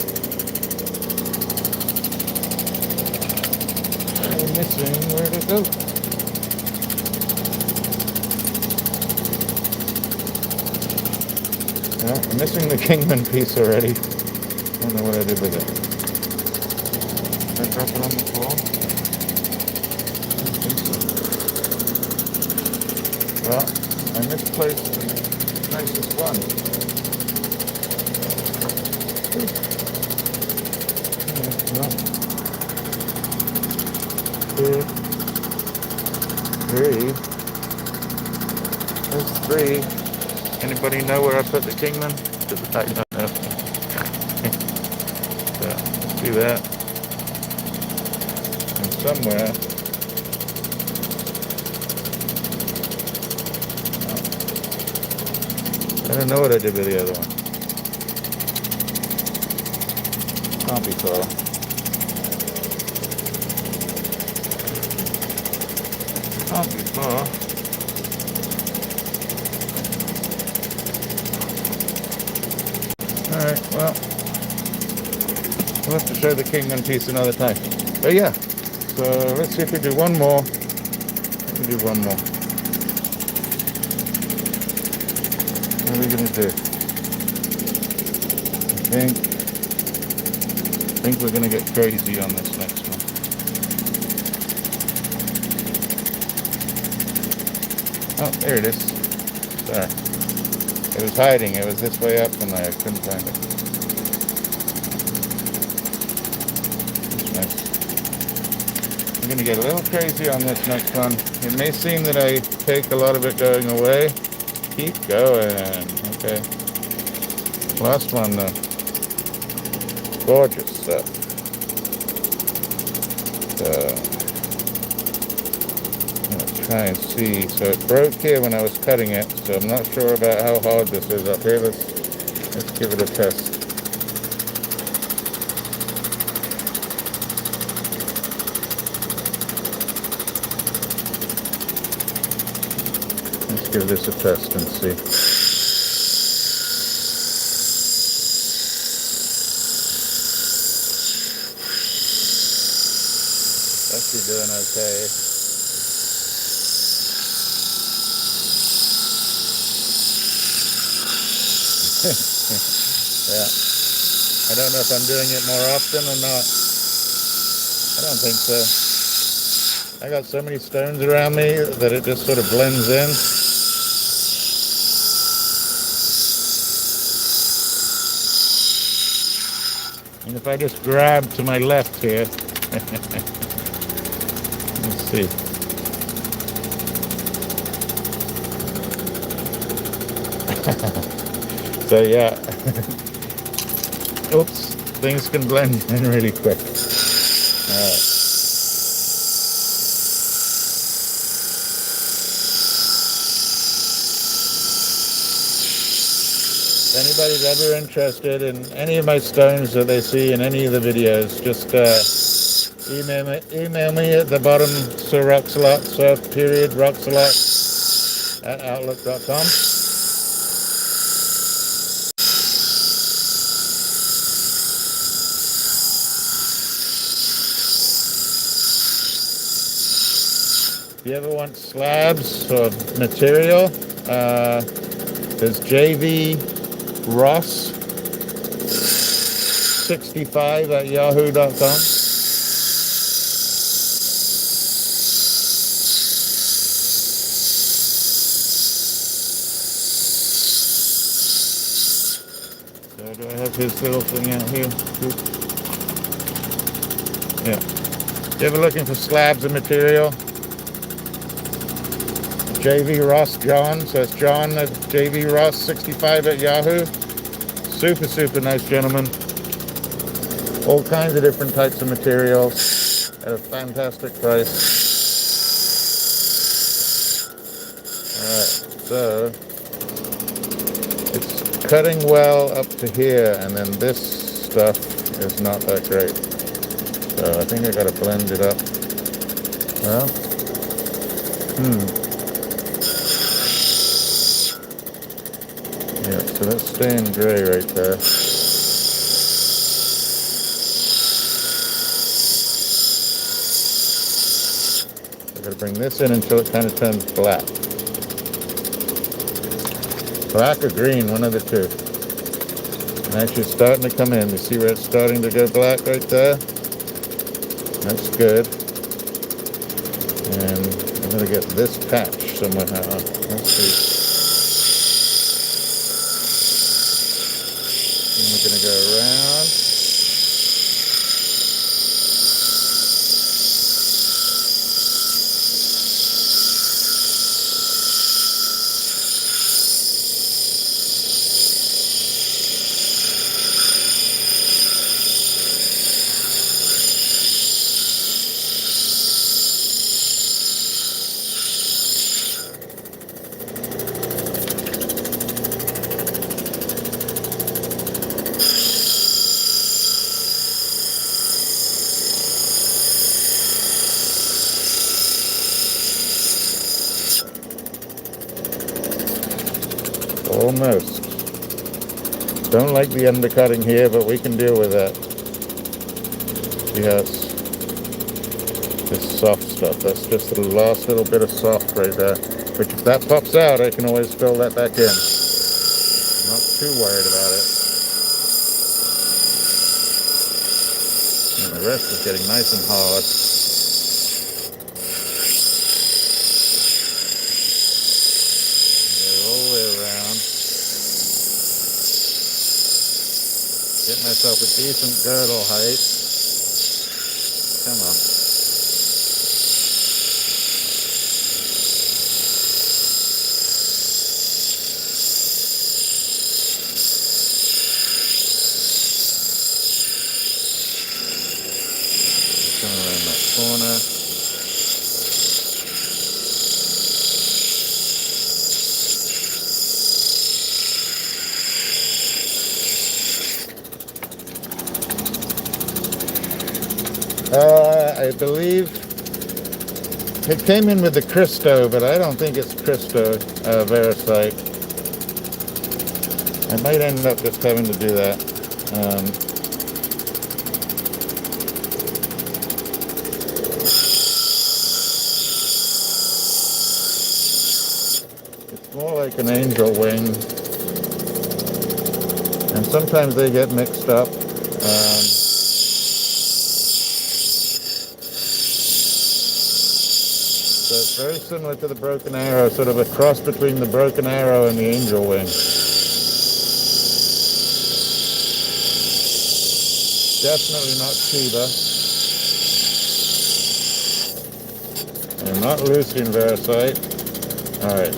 Speaker 1: I'm missing. Where'd it go? I'm missing the Kingman piece already. I don't know what I did with it. Did I drop it on the floor? I don't think so. Well, I misplaced the nicest one. 2, 3. There's 3. Anybody know where I put the Kingman? I don't know. So let's do that. And somewhere. I don't know what I did with the other one. Can't be far. Can't be far. Alright, well, we'll have to show the Kingman piece another time. But yeah, so let's see if we do one more. Let me do one more. What are we going to do? I think we're going to get crazy on this next one. Oh, there it is. Sorry. It was hiding. It was this way up and I couldn't find it. That's nice. I'm going to get a little crazy on this next one. It may seem that I take a lot of it going away. Keep going. Okay. Last one though. Gorgeous stuff. So, let's try and see. So it broke here when I was cutting it, so I'm not sure about how hard this is up here. Let's give it a test. Let's give this a test and see. Actually doing okay. Yeah. I don't know if I'm doing it more often or not. I don't think so. I got so many stones around me that it just sort of blends in. And if I just grab to my left here, let's see. So yeah, oops, things can blend in really quick. All right. If anybody's ever interested in any of my stones that they see in any of the videos, just email me at the bottom, RocksAlot, RocksAlot at outlook.com. If you ever want slabs or material, there's JV Ross 65 at yahoo.com. So do I have his little thing out here? Yeah. If you're ever looking for slabs of material, JV Ross John, so it's John at JV Ross 65 at Yahoo. Super nice gentleman. All kinds of different types of materials at a fantastic price. Alright, so it's cutting well up to here, and then this stuff is not that great. So I think I gotta blend it up. Well, yeah, so that's staying gray right there. I'm going to bring this in until it kind of turns black. Black or green, one of the two. And actually it's starting to come in. You see where it's starting to go black right there? That's good. And I'm going to get this patch somehow. Let's see. And we're going to go around. Almost. Don't like the undercutting here, but we can deal with that. Yes. This soft stuff, that's just the last little bit of soft right there. Which if that pops out, I can always fill that back in. Not too worried about it. And the rest is getting nice and hard. Get myself a decent girdle height. Come on. Come around that corner. I believe it came in with the Cristo, but I don't think it's Cristo Variscite. I might end up just having to do that. It's more like an angel wing. sometimes they get mixed up. So it's very similar to the Broken Arrow, sort of a cross between the Broken Arrow and the Angel Wing. Definitely not Sheba. And not Lucian Variscite. Alright.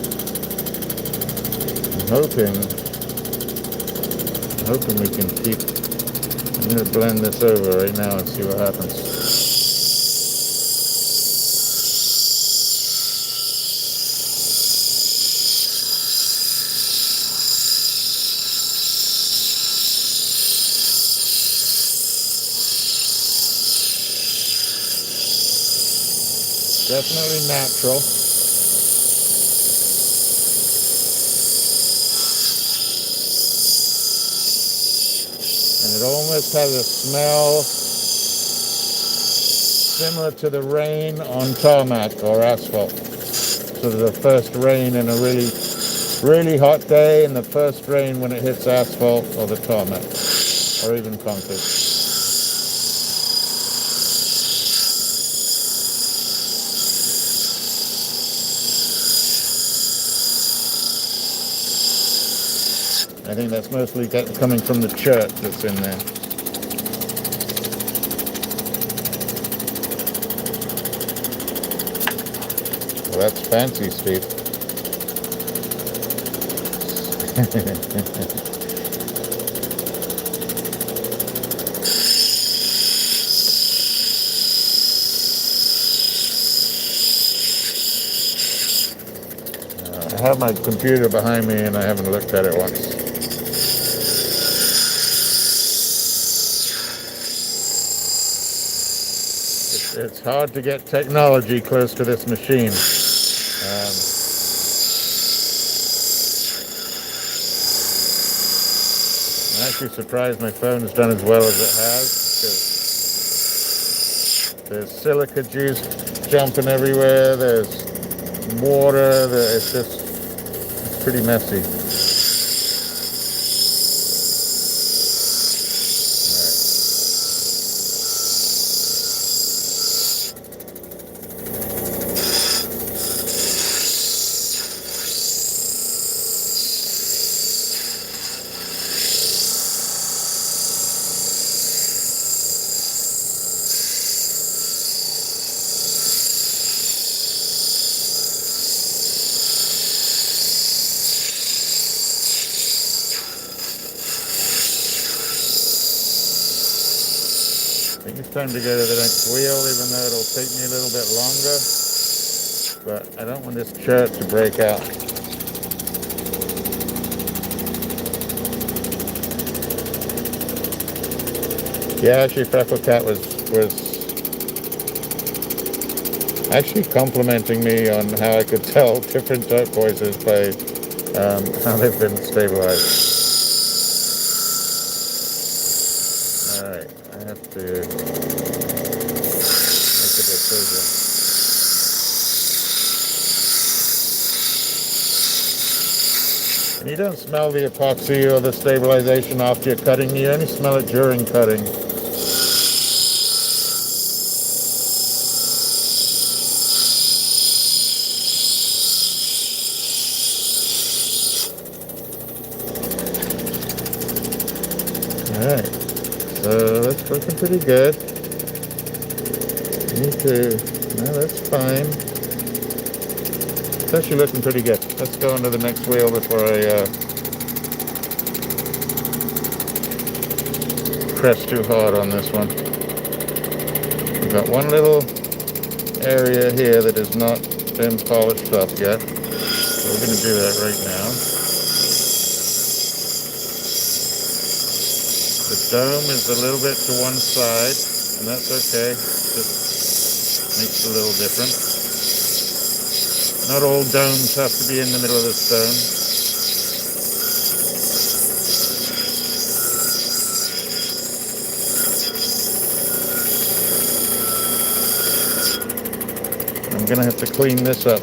Speaker 1: I'm hoping we can keep... I'm going to blend this over right now and see what happens. Definitely natural. And it almost has a smell similar to the rain on tarmac or asphalt. Sort of the first rain in a really, really hot day, and the first rain when it hits asphalt or the tarmac, or even concrete. I think that's mostly coming from the chert that's in there. Well, that's fancy, Steve. I have my computer behind me and I haven't looked at it once. It's hard to get technology close to this machine. I'm actually surprised my phone has done as well as it has, because there's silica juice jumping everywhere, there's water, it's pretty messy. I think it's time to go to the next wheel, even though it'll take me a little bit longer. But I don't want this chert to break out. Yeah, actually Freckle Cat was actually complimenting me on how I could tell different turquoises by how they've been stabilized. Alright, I have to make a decision. And you don't smell the epoxy or the stabilization after you're cutting, you only smell it during cutting. Alright. So that's looking pretty good. No, that's fine. It's actually looking pretty good. Let's go on to the next wheel before I press too hard on this one. We've got one little area here that has not been polished up yet. So we're going to do that right now. The dome is a little bit to one side, and that's okay. Just makes it a little different. Not all domes have to be in the middle of the stone. I'm going to have to clean this up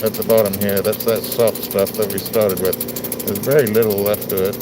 Speaker 1: at the bottom here. That's that soft stuff that we started with. There's very little left of it.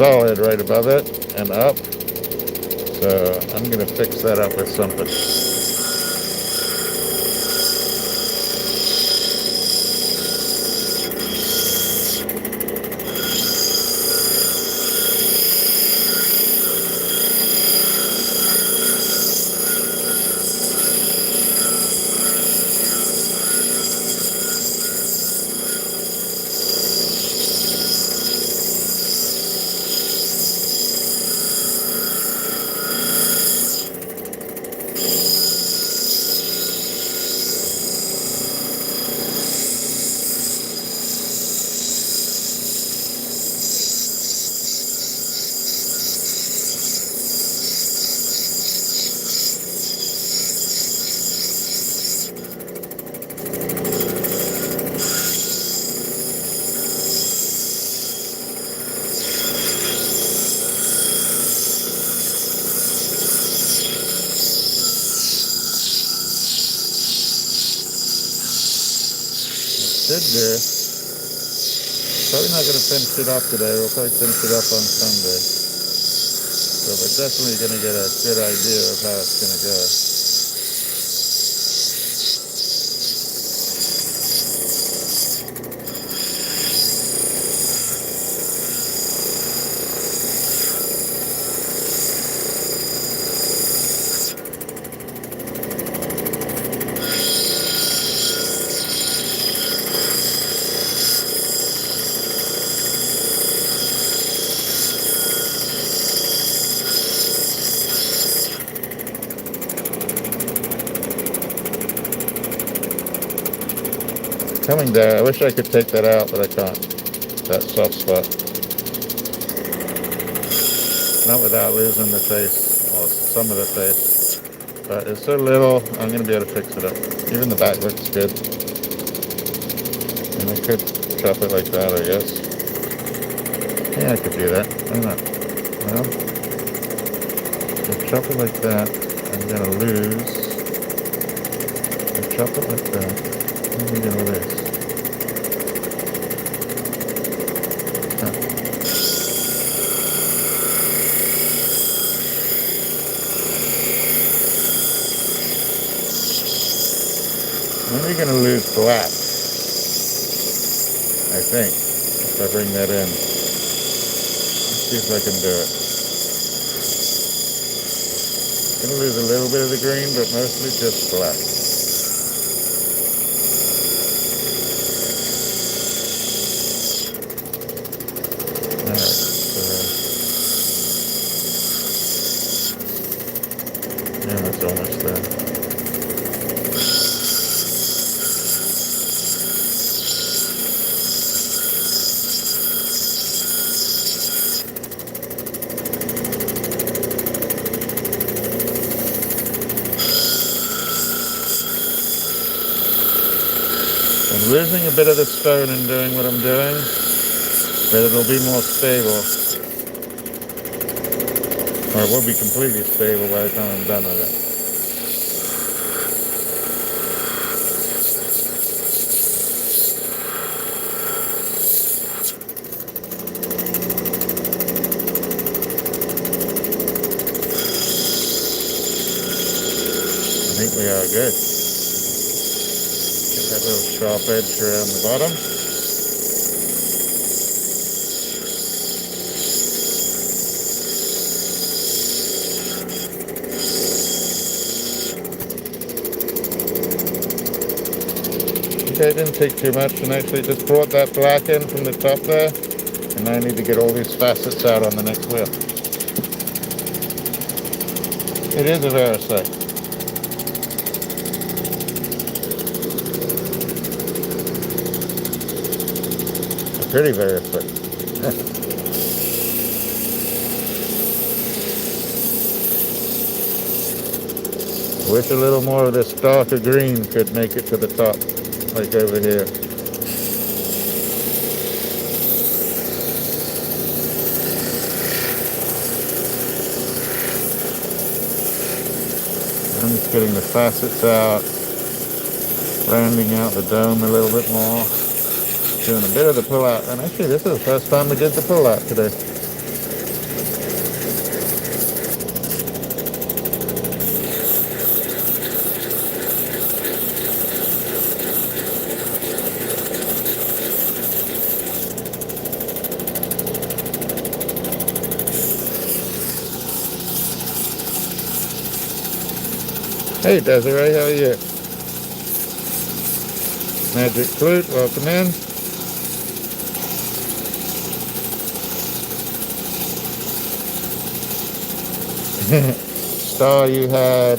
Speaker 1: solid right above it and up. So I'm going to fix that up with something. Good there. Probably not going to finish it off today. We'll probably finish it up on Sunday. So we're definitely going to get a good idea of how it's going to go. Coming down. I wish I could take that out, but I can't. That soft spot. Not without losing the face, or some of the face. But it's so little, I'm going to be able to fix it up. Even the back looks good. And I could chop it like that, I guess. Yeah, I could do that. Why not? Well, if I chop it like that, I'm going to lose. If I chop it like that, I'm going to lose. We're going to lose black, I think, if I bring that in. Let's see if I can do it. Going to lose a little bit of the green, but mostly just black. Alright, so yeah, that's almost there. I'm losing a bit of the stone in doing what I'm doing, but it'll be more stable. Or it will be completely stable by the time I'm done with it. I think we are good. Get that little sharp edge around the bottom. Okay, it didn't take too much, and actually just brought that black in from the top there, and now I need to get all these facets out on the next wheel. It is a Variscite. Pretty Variscite. Wish a little more of this darker green could make it to the top, like over here. I'm just getting the facets out, rounding out the dome a little bit more. Doing a bit of the pull out, and actually this is the first time we did the pull out today. Hey Desiree, how are you? Magic Flute, welcome in. Star you had,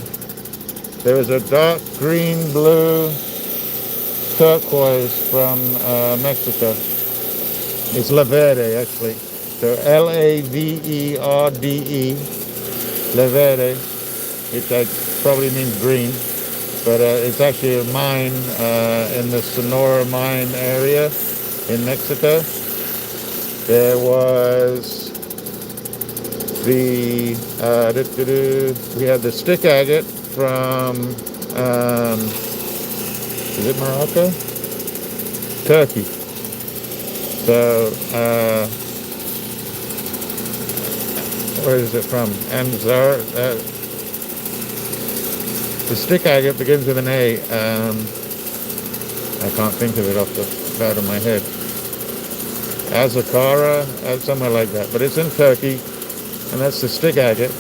Speaker 1: there was a dark green, blue, turquoise from Mexico. It's Laverde actually. So Laverde, Laverde, which probably means green. But it's actually a mine in the Sonora mine area in Mexico. There was the we had the stick agate from is it Morocco? Turkey. So where is it from? Anzar. The stick agate begins with an A. I can't think of it off the bat of my head. Azakara, somewhere like that. But it's in Turkey, and that's the stick agate.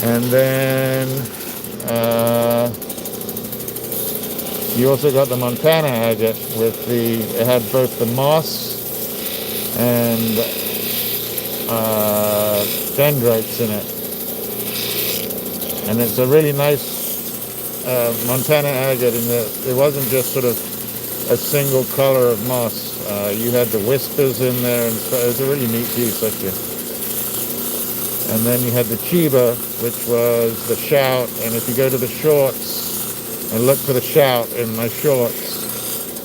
Speaker 1: And then you also got the Montana agate with it had both the moss and dendrites in it. And it's a really nice Montana agate in that it wasn't just sort of a single color of moss. You had the whispers in there, and so it was a really neat piece actually. And then you had the Chiba, which was the shout. And if you go to the shorts and look for the shout in my shorts,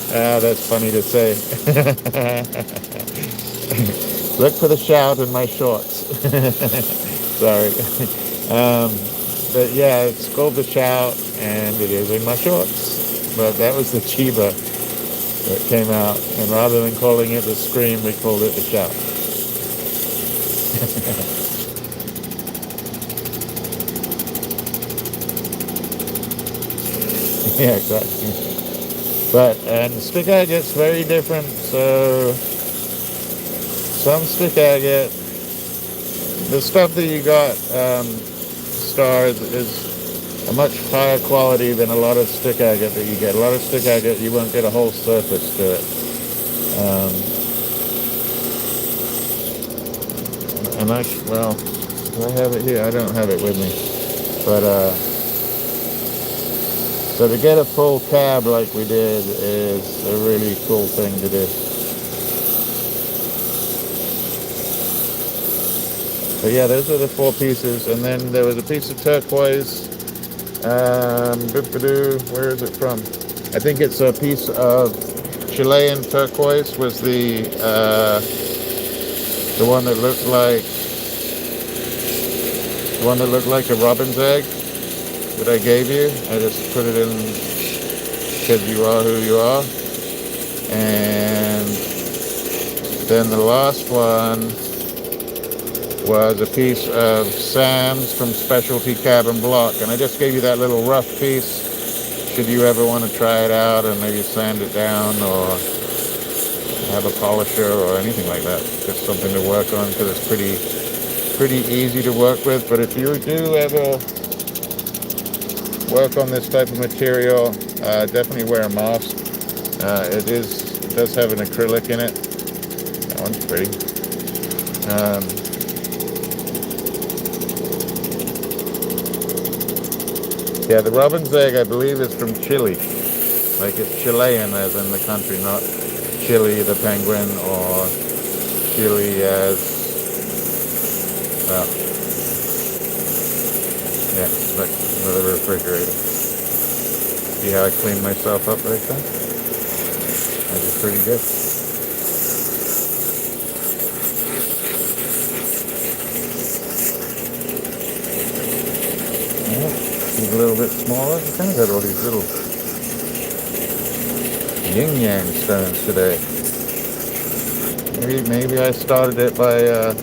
Speaker 1: that's funny to say. Look for the shout in my shorts. Sorry. But yeah, it's called the shout, and it is in my shorts. But that was the Chiba that came out, and rather than calling it the scream, we called it the shout. Yeah, exactly. And stick agate's very different. So some stick agate, the stuff that you got, stars, is a much higher quality than a lot of stick agate that you get. A lot of stick agate, you won't get a whole surface to it. And well, do I have it here? I don't have it with me. But so to get a full cab like we did is a really cool thing to do. But yeah, those are the 4 pieces. And then there was a piece of turquoise. Where is it from? I think it's a piece of Chilean turquoise. Was the one that looked like a robin's egg that I gave you. I just put it in because you are who you are. And then the last one was a piece of Sam's from Specialty Cab and Block, and I just gave you that little rough piece should you ever want to try it out and maybe sand it down or have a polisher or anything like that. Just something to work on because it's pretty easy to work with. But if you do ever work on this type of material, definitely wear a mask. It does have an acrylic in it. That one's pretty. Yeah, the robin's egg, I believe, is from Chile. Like it's Chilean as in the country, not Chile the penguin or Chile as, well, yeah, like the refrigerator. See how I cleaned myself up right there? I did pretty good. A little bit smaller. I kind of got all these little yin-yang stones today. Maybe I started it by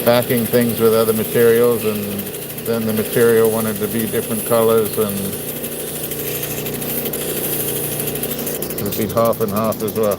Speaker 1: backing things with other materials, and then the material wanted to be different colors, and it would be half and half as well.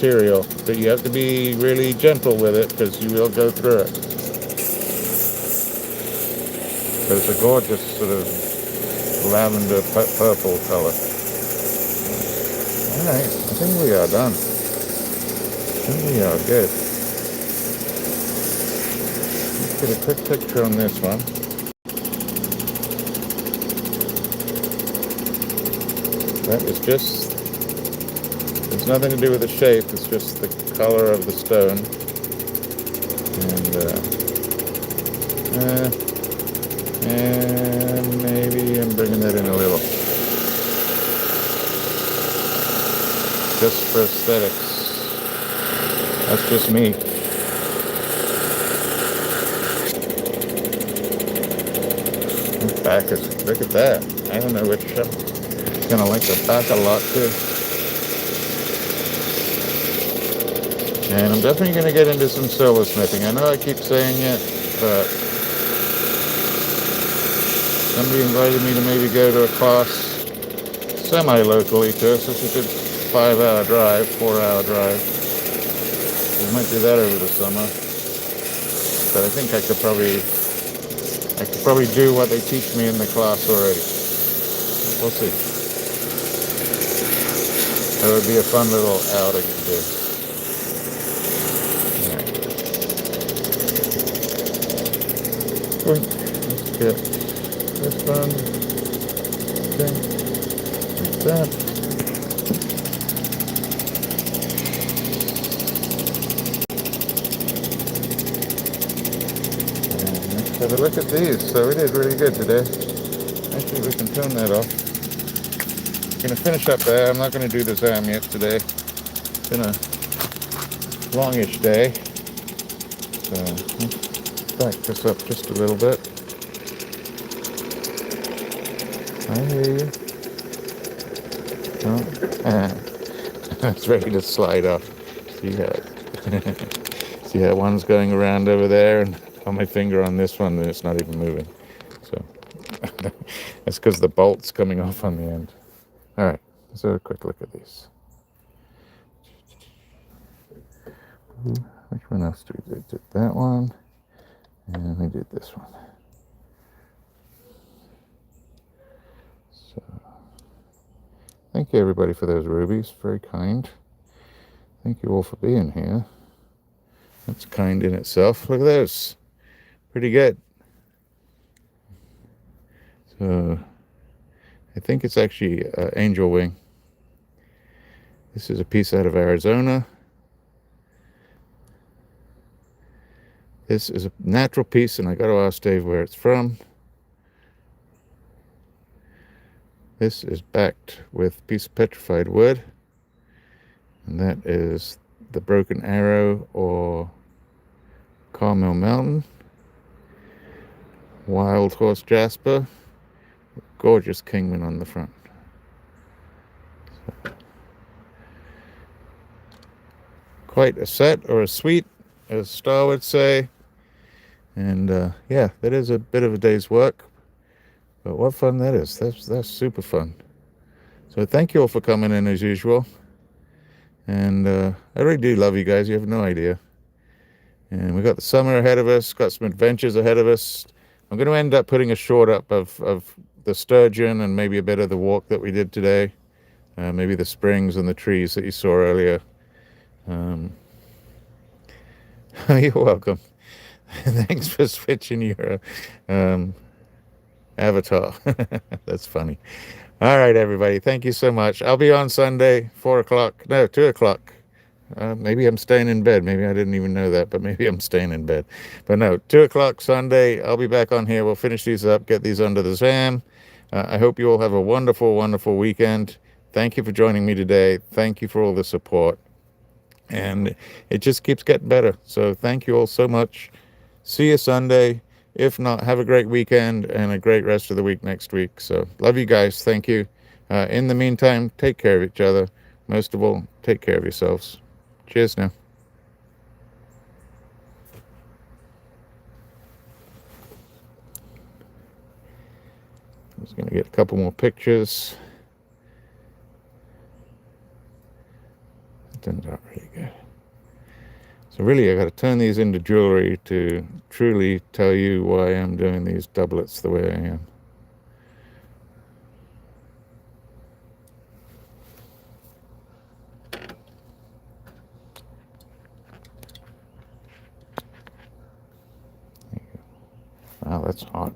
Speaker 1: material, but you have to be really gentle with it because you will go through it. But it's a gorgeous sort of lavender purple color. All right, I think we are done. I think we are good. Let's get a quick picture on this one. That is just, there's nothing to do with the shape, it's just the color of the stone. And maybe I'm bringing that in a little. Just for aesthetics. That's just me. The back is, look at that. I don't know which, kind of like the back a lot too. And I'm definitely going to get into some silversmithing. I know I keep saying it, but somebody invited me to maybe go to a class semi-locally to us. It's a good 5-hour drive, 4-hour drive. We might do that over the summer. But I think I could probably do what they teach me in the class already. We'll see. That would be a fun little outing to do. Right. Let's get this one. Okay. Like that. And let's have a look at these. So we did really good today. Actually, we can turn that off. I'm going to finish up there. I'm not going to do the ZAM yet today. It's been a longish day. So let's back this up just a little bit. I hear you. Oh, it's ready to slide off. See how, see how one's going around over there, and on my finger on this one, and it's not even moving. So that's because the bolt's coming off on the end. All right, let's have a quick look at these. Which one else do we do? Did that one, and we did this one. So, thank you everybody for those rubies. Very kind. Thank you all for being here. That's kind in itself. Look at those. Pretty good. So, I think it's actually angel wing. This is a piece out of Arizona. This is a natural piece, and I got to ask Dave where it's from. This is backed with a piece of petrified wood, and that is the Broken Arrow or Carmel Mountain. Wild Horse Jasper. Gorgeous Kingman on the front. So, quite a set, or a suite, as Star would say. And yeah, that is a bit of a day's work, but what fun that is. That's super fun. So thank you all for coming in as usual. And I really do love you guys. You have no idea. And we got the summer ahead of us, got some adventures ahead of us. I'm going to end up putting a short up of the sturgeon and maybe a bit of the walk that we did today. Maybe the springs and the trees that you saw earlier. You're welcome. Thanks for switching your avatar. That's funny. All right, everybody. Thank you so much. I'll be on Sunday, 4 o'clock. No, 2 o'clock. Maybe I'm staying in bed. Maybe I didn't even know that, but maybe I'm staying in bed. But no, 2 o'clock Sunday. I'll be back on here. We'll finish these up, get these under the ZAM. I hope you all have a wonderful, wonderful weekend. Thank you for joining me today. Thank you for all the support. And it just keeps getting better. So thank you all so much. See you Sunday. If not, have a great weekend and a great rest of the week next week. So love you guys. Thank you. In the meantime, take care of each other. Most of all, take care of yourselves. Cheers now. I'm just going to get a couple more pictures. It turns out really good. So really, I got to turn these into jewelry to truly tell you why I'm doing these doublets the way I am. Wow, that's hot.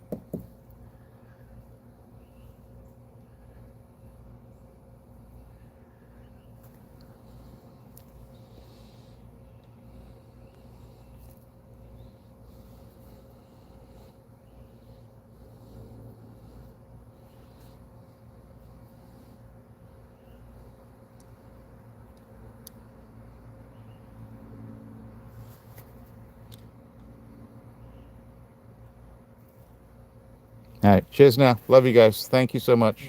Speaker 1: All right, cheers now. Love you guys. Thank you so much.